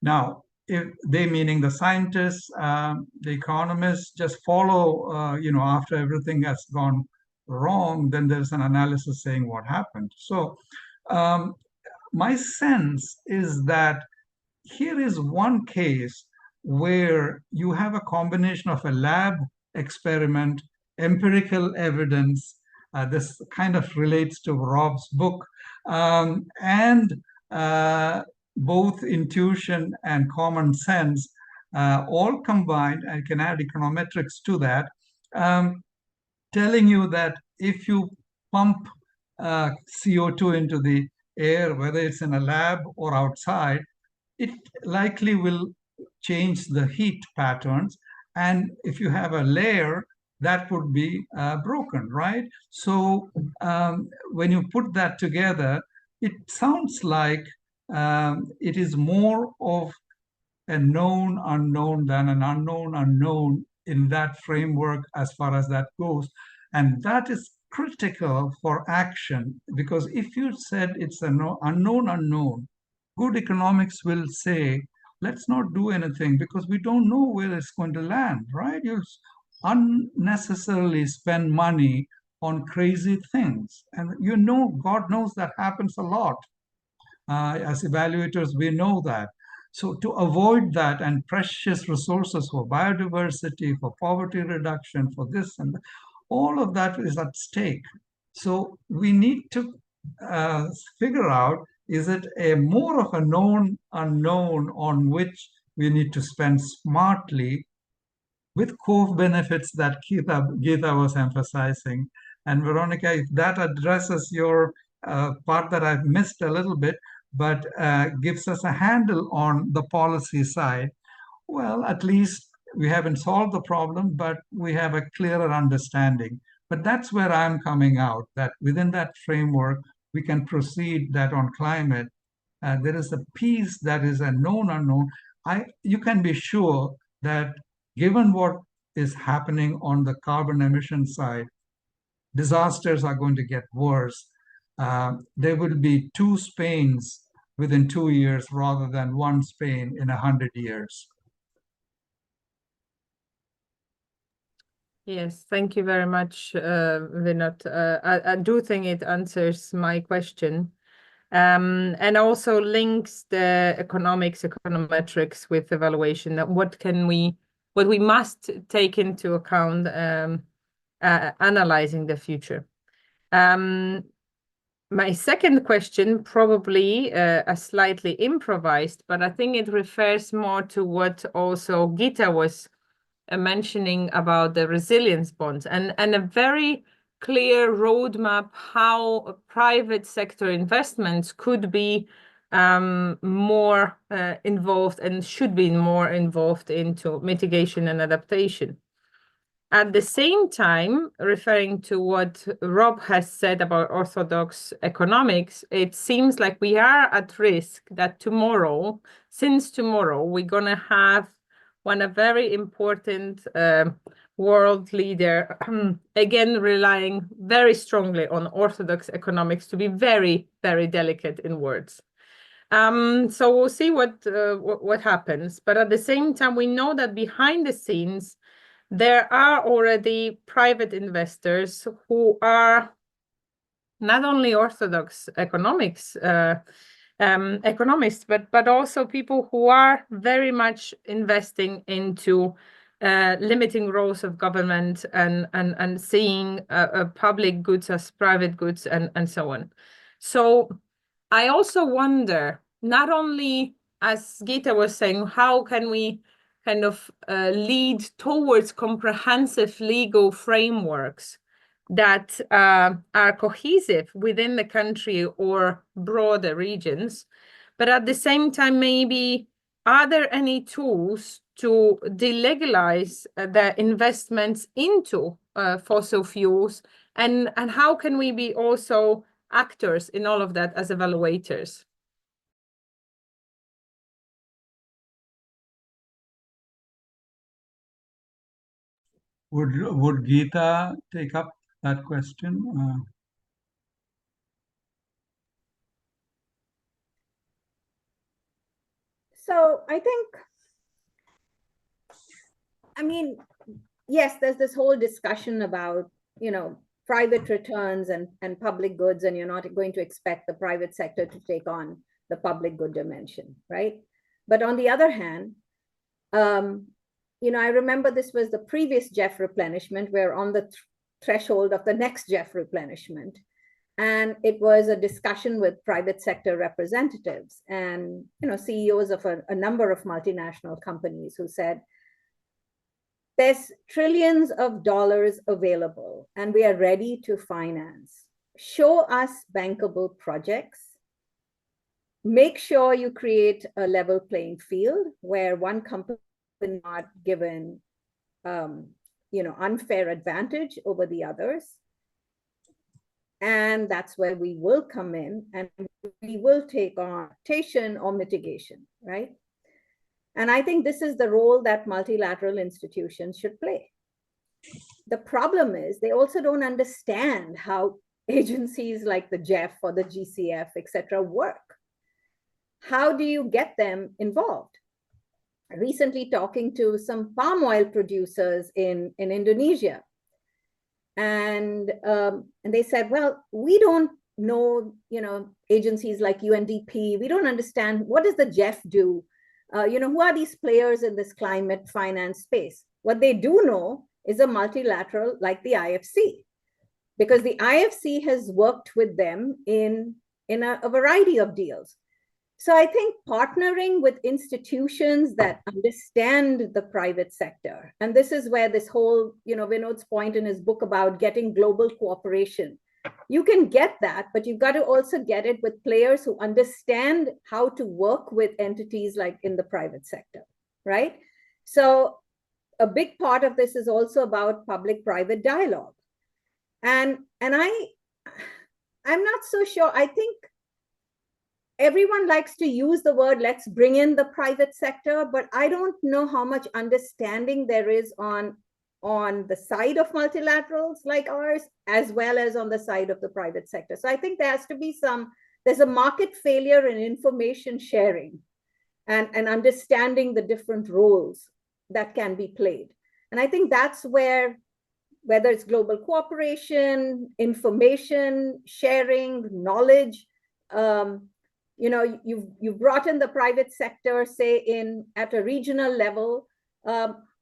Now, if they, meaning the scientists, the economists, just follow, after everything has gone wrong, then there's an analysis saying what happened. So my sense is that here is one case where you have a combination of a lab experiment, empirical evidence. This kind of relates to Rob's book, and both intuition and common sense all combined. I can add econometrics to that, telling you that if you pump CO2 into the air, whether it's in a lab or outside, it likely will change the heat patterns. And if you have a layer, that would be broken, right? So when you put that together, it sounds like it is more of a known unknown than an unknown unknown in that framework as far as that goes. And that is critical for action, because if you said it's an unknown unknown, good economics will say, let's not do anything because we don't know where it's going to land, right? You unnecessarily spend money on crazy things. And you know, God knows that happens a lot. As evaluators, we know that. So to avoid that, and precious resources for biodiversity, for poverty reduction, for this and that, all of that is at stake. So we need to figure out, is it a more of a known unknown on which we need to spend smartly with co-benefits that Geeta was emphasizing. And Veronica, if that addresses your part that I've missed a little bit, but gives us a handle on the policy side, well, at least we haven't solved the problem, but we have a clearer understanding. But that's where I'm coming out, that within that framework, we can proceed that on climate. There is a piece that is a known unknown. You can be sure that given what is happening on the carbon emission side, disasters are going to get worse. There will be 2 Spains within 2 years rather than 1 Spain in 100 years. Yes, thank you very much, Vinod. I do think it answers my question, and also links the econometrics with evaluation. That what we must take into account analyzing the future. My second question, probably a slightly improvised, but I think it refers more to what also Geeta was mentioning about the resilience bonds and a very clear roadmap how private sector investments could be more involved and should be more involved into mitigation and adaptation. At the same time, referring to what Rob has said about orthodox economics, it seems like we are at risk that tomorrow, since tomorrow, we're going to have a very important world leader, again, relying very strongly on orthodox economics to be very, very delicate in words. So we'll see what happens. But at the same time, we know that behind the scenes, there are already private investors who are not only orthodox economists, but also people who are very much investing into limiting roles of government and seeing public goods as private goods and so on. So I also wonder, not only, as Geeta was saying, how can we kind of lead towards comprehensive legal frameworks that are cohesive within the country or broader regions, but at the same time, maybe are there any tools to delegalize the investments into fossil fuels, and how can we be also actors in all of that as evaluators? Would Geeta take up that question? So I mean, yes, there's this whole discussion about, private returns and public goods, and you're not going to expect the private sector to take on the public good dimension, right? But on the other hand, I remember this was the previous Jeff replenishment. We're on the threshold of the next Jeff replenishment. And it was a discussion with private sector representatives and CEOs of a number of multinational companies who said, there's trillions of dollars available and we are ready to finance. Show us bankable projects. Make sure you create a level playing field where one company is not given unfair advantage over the others. And that's where we will come in and we will take on adaptation or mitigation, right? And I think this is the role that multilateral institutions should play. The problem is they also don't understand how agencies like the JEF or the GCF, et cetera, work. How do you get them involved? Recently talking to some palm oil producers in Indonesia. And they said, well, we don't know, agencies like UNDP. We don't understand, what does the JEF do? Who are these players in this climate finance space? What they do know is a multilateral like the IFC, because the IFC has worked with them in a variety of deals. So I think partnering with institutions that understand the private sector, and this is where this whole, Vinod's point in his book about getting global cooperation, you can get that, but you've got to also get it with players who understand how to work with entities like in the private sector, right? So a big part of this is also about public-private dialogue. And I'm not so sure. I think everyone likes to use the word, let's bring in the private sector, but I don't know how much understanding there is on the side of multilaterals like ours, as well as on the side of the private sector. So I think there has to be there's a market failure in information sharing and understanding the different roles that can be played. And I think that's where, whether it's global cooperation, information sharing, knowledge, you've brought in the private sector, say at a regional level.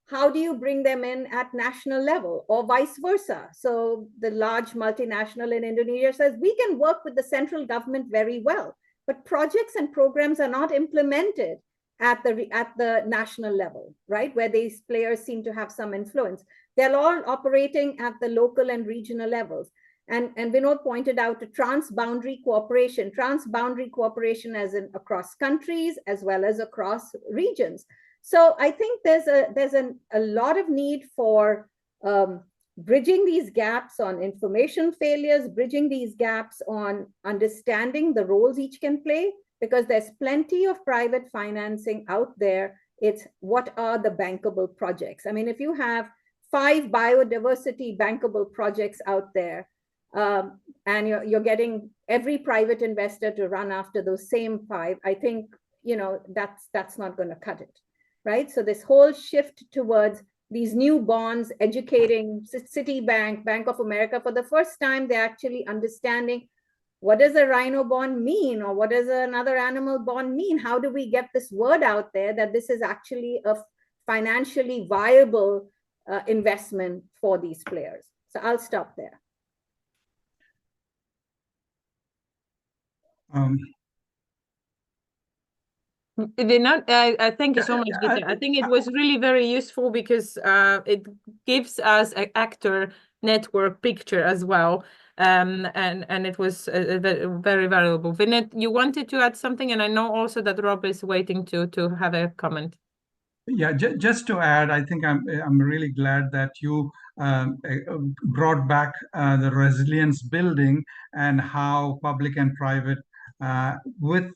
How do you bring them in at national level or vice versa? So the large multinational in Indonesia says, we can work with the central government very well, but projects and programs are not implemented at the national level, right? Where these players seem to have some influence. They're all operating at the local and regional levels. And Vinod pointed out to transboundary cooperation as in across countries as well as across regions. So I think there's a lot of need for bridging these gaps on information failures, bridging these gaps on understanding the roles each can play, because there's plenty of private financing out there. It's what are the bankable projects? I mean, if you have 5 biodiversity bankable projects out there, and you're getting every private investor to run after those same 5, I think, that's not going to cut it. Right? So this whole shift towards these new bonds, educating Citibank, Bank of America, for the first time, they're actually understanding, what does a rhino bond mean? Or what does another animal bond mean? How do we get this word out there that this is actually a financially viable investment for these players? So I'll stop there. Thank you so much, Gita. I think it was really very useful because it gives us an actor network picture as well, and it was very valuable. Vinod, you wanted to add something, and I know also that Rob is waiting to have a comment. Yeah, just to add, I think I'm really glad that you brought back the resilience building and how public and private with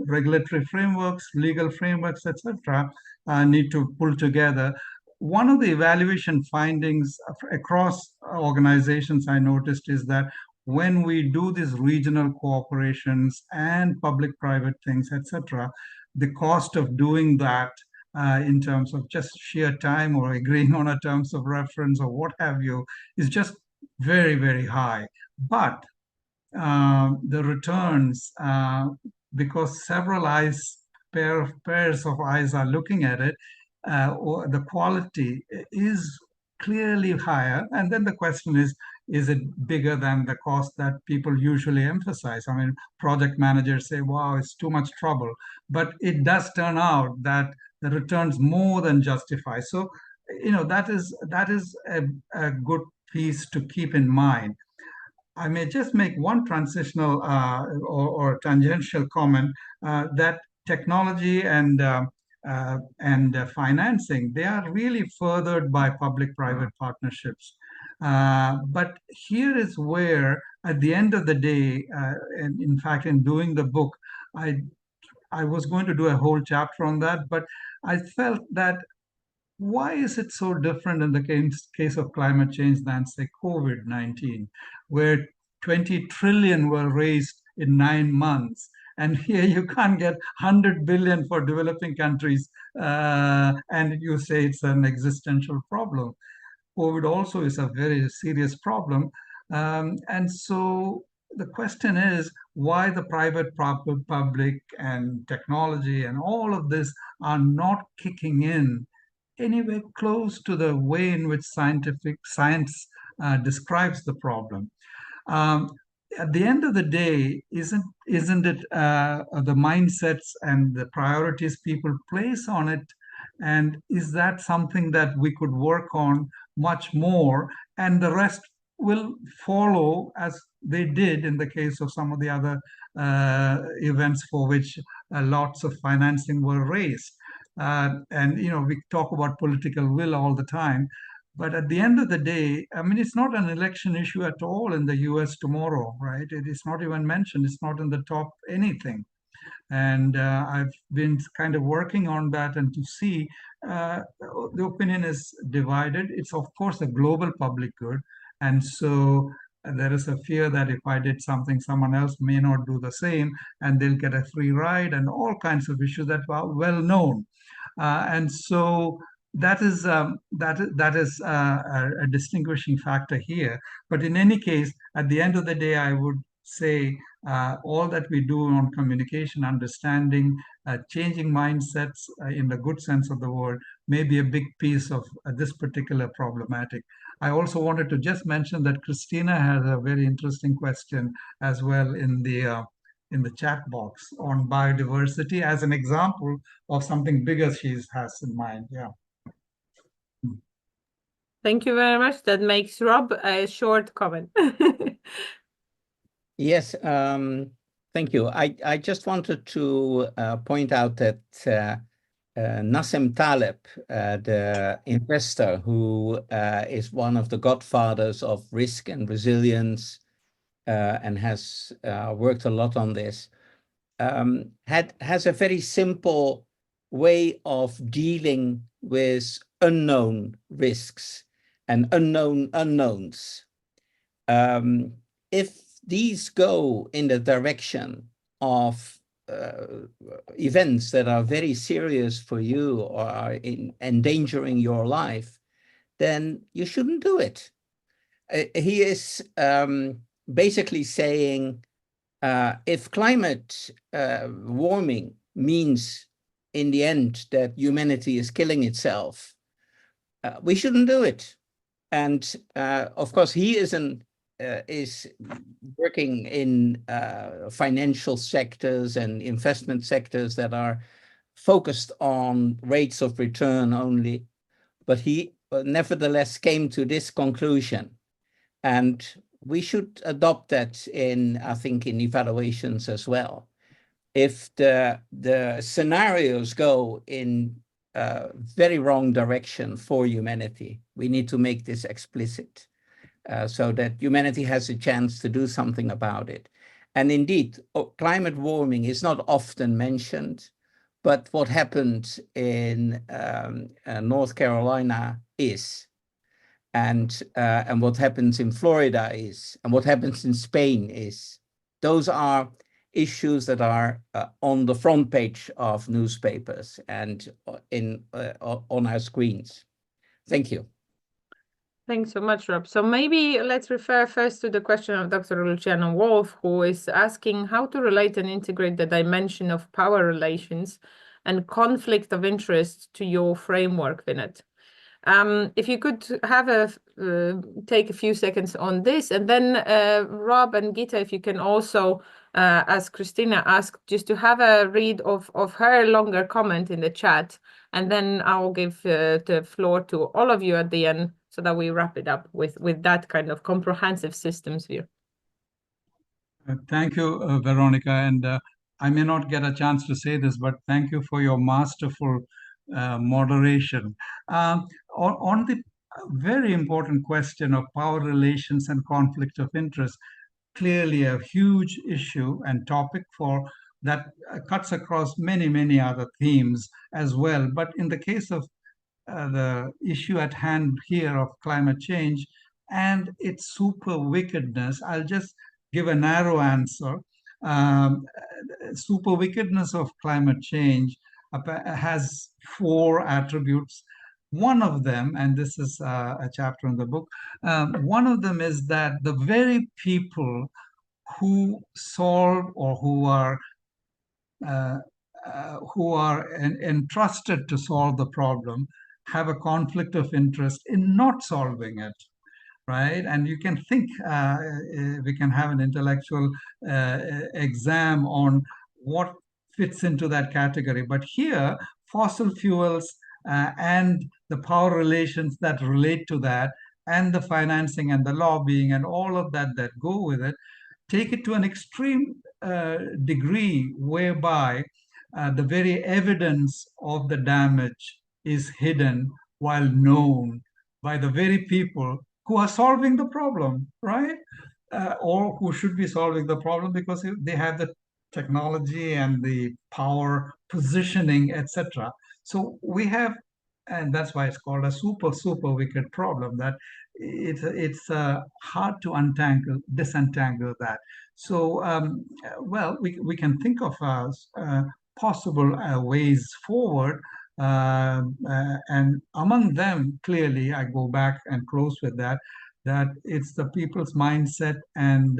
regulatory frameworks, legal frameworks, etc., need to pull together. One of the evaluation findings across organizations I noticed is that when we do these regional cooperations and public-private things, etc., the cost of doing that in terms of just sheer time or agreeing on a terms of reference or what have you is just very, very high. But the returns, because several pairs of eyes are looking at it, or the quality is clearly higher. And then the question is it bigger than the cost that people usually emphasize? I mean, project managers say, wow, it's too much trouble. But it does turn out that the returns more than justify. So, that is a good piece to keep in mind. I may just make one transitional or tangential comment that technology and financing, they are really furthered by public-private partnerships. But here is where, at the end of the day, and in fact, in doing the book, I was going to do a whole chapter on that, but I felt that why is it so different in the case of climate change than, say, COVID-19, where 20 trillion were raised in 9 months? And here you can't get 100 billion for developing countries, and you say it's an existential problem. COVID also is a very serious problem. And so the question is why the private, public, and technology and all of this are not kicking in anywhere close to the way in which science describes the problem. At the end of the day, isn't it the mindsets and the priorities people place on it? And is that something that we could work on much more? And the rest will follow as they did in the case of some of the other events for which lots of financing were raised. And we talk about political will all the time, but at the end of the day, I mean, it's not an election issue at all in the US tomorrow, right? It is not even mentioned. It's not in the top anything. And I've been kind of working on that, and to see the opinion is divided. It's of course a global public good. And so there is a fear that if I did something, someone else may not do the same, and they'll get a free ride, and all kinds of issues that are well known. And so that is a distinguishing factor here. But in any case, at the end of the day, I would say all that we do on communication, understanding, changing mindsets in the good sense of the word may be a big piece of this particular problematic. I also wanted to just mention that Christina has a very interesting question as well in the chat box on biodiversity as an example of something bigger she has in mind. Yeah. Thank you very much. That makes Rob a short comment. Yes, thank you. I just wanted to point out that Nassim Taleb, the investor who is one of the godfathers of risk and resilience and has worked a lot on this, has a very simple way of dealing with unknown risks and unknown unknowns. If these go in the direction of events that are very serious for you or are endangering your life, then you shouldn't do it. He is basically saying, if climate warming means in the end that humanity is killing itself, we shouldn't do it. And of course, he is working in financial sectors and investment sectors that are focused on rates of return only. But he nevertheless came to this conclusion. And we should adopt that I think, in evaluations as well. If the scenarios go in a very wrong direction for humanity, we need to make this explicit so that humanity has a chance to do something about it. And indeed, climate warming is not often mentioned, but what happened in North Carolina is. And what happens in Florida is, and what happens in Spain is. Those are issues that are on the front page of newspapers and on our screens. Thank you. Thanks so much, Rob. So maybe let's refer first to the question of Dr. Luciano Wolf, who is asking how to relate and integrate the dimension of power relations and conflict of interest to your framework, Vinod. If you could have take a few seconds on this, and then Rob and Gita, if you can also, as Christina asked, just to have a read of her longer comment in the chat, and then I'll give the floor to all of you at the end so that we wrap it up with that kind of comprehensive systems view. Thank you, Veronica. And I may not get a chance to say this, but thank you for your masterful moderation. On the very important question of power relations and conflict of interest, clearly a huge issue and topic for that cuts across many, many other themes as well. But in the case of the issue at hand here of climate change and its super wickedness, I'll just give a narrow answer. Super wickedness of climate change has 4 attributes. One of them, and this is a chapter in the book, one of them is that the very people who solve or who are entrusted to solve the problem have a conflict of interest in not solving it, right? And you can think, we can have an intellectual exam on what fits into that category. But here, fossil fuels and the power relations that relate to that, and the financing and the lobbying and all of that that go with it, take it to an extreme degree whereby the very evidence of the damage is hidden while known by the very people who are solving the problem, right? Or who should be solving the problem because they have the technology and the power positioning, etc. So we have, and that's why it's called a super, super wicked problem, that it's hard to disentangle that. So, well, we can think of possible ways forward. And among them, clearly, I go back and close with that it's the people's mindset and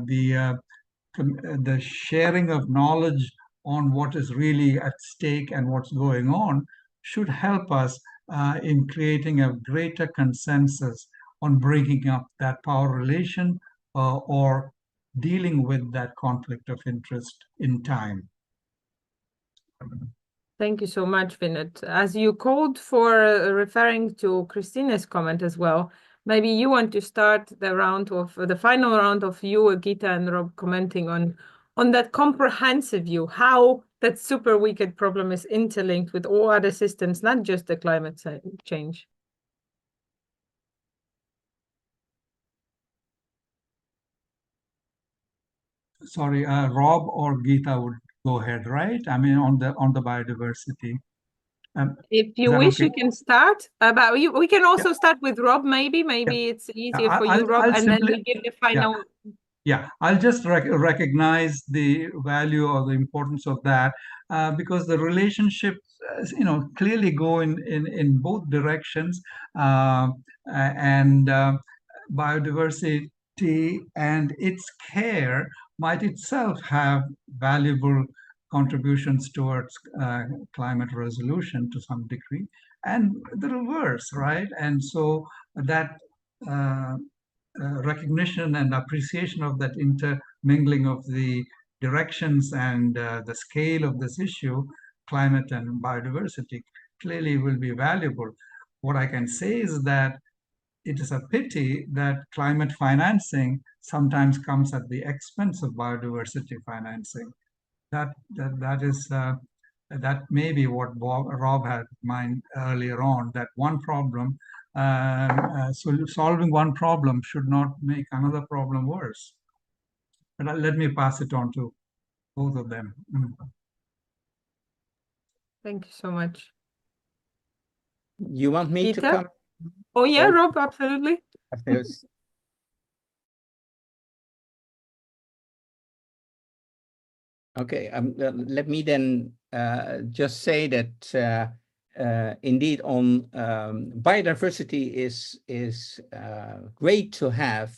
the sharing of knowledge on what is really at stake and what's going on should help us in creating a greater consensus on breaking up that power relation or dealing with that conflict of interest in time. Thank you so much, Vinod. As you called for referring to Christina's comment as well, maybe you want to start the final round of you, Gita and Rob, commenting on that comprehensive view, how that super wicked problem is interlinked with all other systems, not just the climate change. Sorry, Rob or Gita would go ahead, right? I mean, on the biodiversity. If you wish, okay? You can start. But we can also start with Rob, maybe. Maybe it's easier for you, Rob, and then we give the final. Yeah, I'll just recognize the value or the importance of that because the relationships, clearly go in both directions, and biodiversity and its care might itself have valuable contributions towards climate resolution to some degree, and the reverse, right? And so that recognition and appreciation of that intermingling of the directions and the scale of this issue, climate and biodiversity, clearly will be valuable. What I can say is that it is a pity that climate financing sometimes comes at the expense of biodiversity financing. That may be what Rob had in mind earlier on, that one problem, so solving one problem should not make another problem worse. But let me pass it on to both of them. Thank you so much. You want me to come? Oh yeah, Rob, absolutely. Okay, let me then just say that indeed on biodiversity is great to have,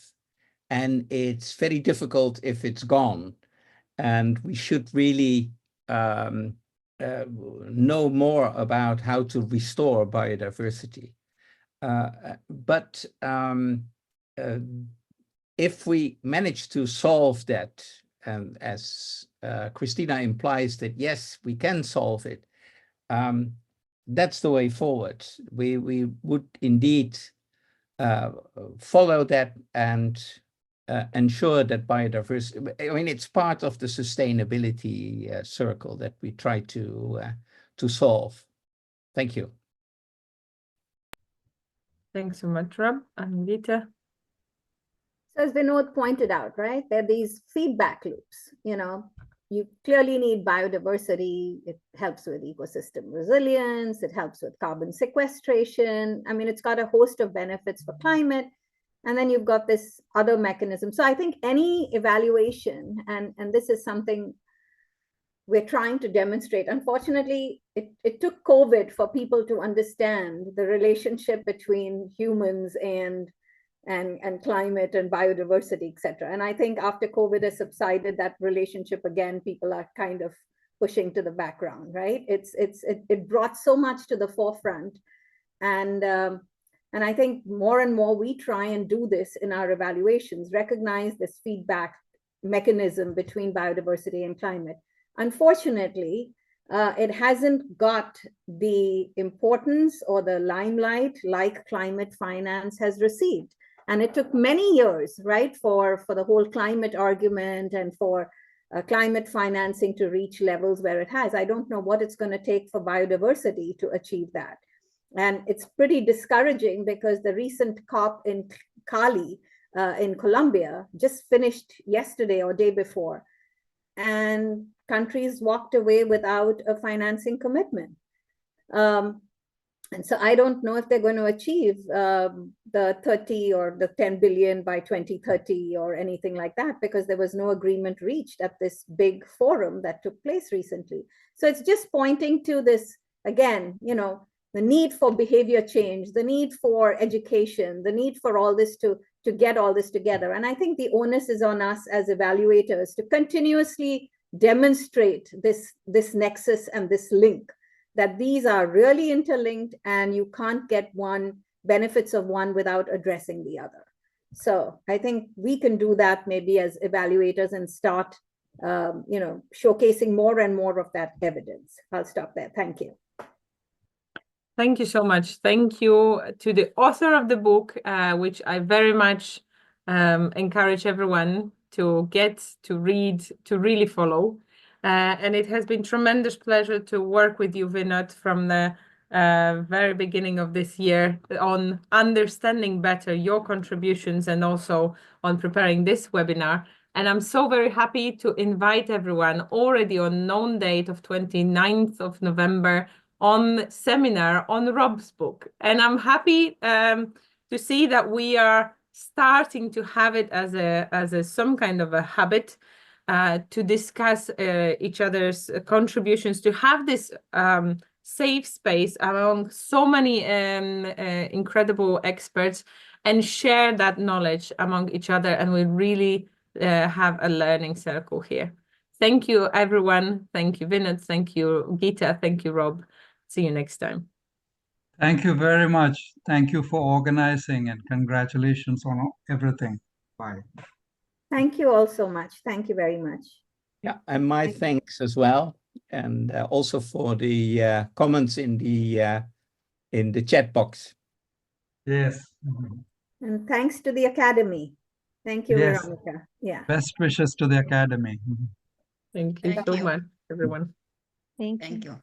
and it's very difficult if it's gone. And we should really know more about how to restore biodiversity. But if we manage to solve that, and as Christina implies that, yes, we can solve it, that's the way forward. We would indeed follow that and ensure that biodiversity, I mean, it's part of the sustainability circle that we try to solve. Thank you. Thanks so much, Rob. And Gita? So as Vinod pointed out, right, there are these feedback loops. You know, you clearly need biodiversity. It helps with ecosystem resilience. It helps with carbon sequestration. I mean, it's got a host of benefits for climate. And then you've got this other mechanism. So I think any evaluation, and this is something we're trying to demonstrate. Unfortunately, it took COVID for people to understand the relationship between humans and climate and biodiversity, et cetera. And I think after COVID has subsided, that relationship again, people are kind of pushing to the background, right? It brought so much to the forefront. And I think more and more we try and do this in our evaluations, recognize this feedback mechanism between biodiversity and climate. Unfortunately, it hasn't got the importance or the limelight like climate finance has received. And it took many years, right, for the whole climate argument and for climate financing to reach levels where it has. I don't know what it's going to take for biodiversity to achieve that. And it's pretty discouraging because the recent COP in Cali in Colombia just finished yesterday or day before. And countries walked away without a financing commitment. And so I don't know if they're going to achieve the 30 or the 10 billion by 2030 or anything like that, because there was no agreement reached at this big forum that took place recently. So it's just pointing to this, again, you know, the need for behavior change, the need for education, the need for all this to get all this together. And I think the onus is on us as evaluators to continuously demonstrate this nexus and this link, that these are really interlinked and you can't get one benefits of one without addressing the other. So I think we can do that maybe as evaluators and start, you know, showcasing more and more of that evidence. I'll stop there. Thank you. Thank you so much. Thank you to the author of the book, which I very much encourage everyone to get to read, to really follow. And it has been tremendous pleasure to work with you, Vinod, from the very beginning of this year on understanding better your contributions and also on preparing this webinar. And I'm so very happy to invite everyone already on known date of 29th of November on seminar on Rob's book. And I'm happy to see that we are starting to have it as a some kind of a habit to discuss each other's contributions, to have this safe space among so many incredible experts and share that knowledge among each other. And we really have a learning circle here. Thank you, everyone. Thank you, Vinod. Thank you, Gita. Thank you, Rob. See you next time. Thank you very much. Thank you for organizing and congratulations on everything. Bye. Thank you all so much. Thank you very much. Yeah, and my thanks as well, and also for the comments in the chat box. Yes. And thanks to the Academy. Thank you, Yes. Veronica. Yeah. Best wishes to the Academy. Thank you so much, everyone. Thank you.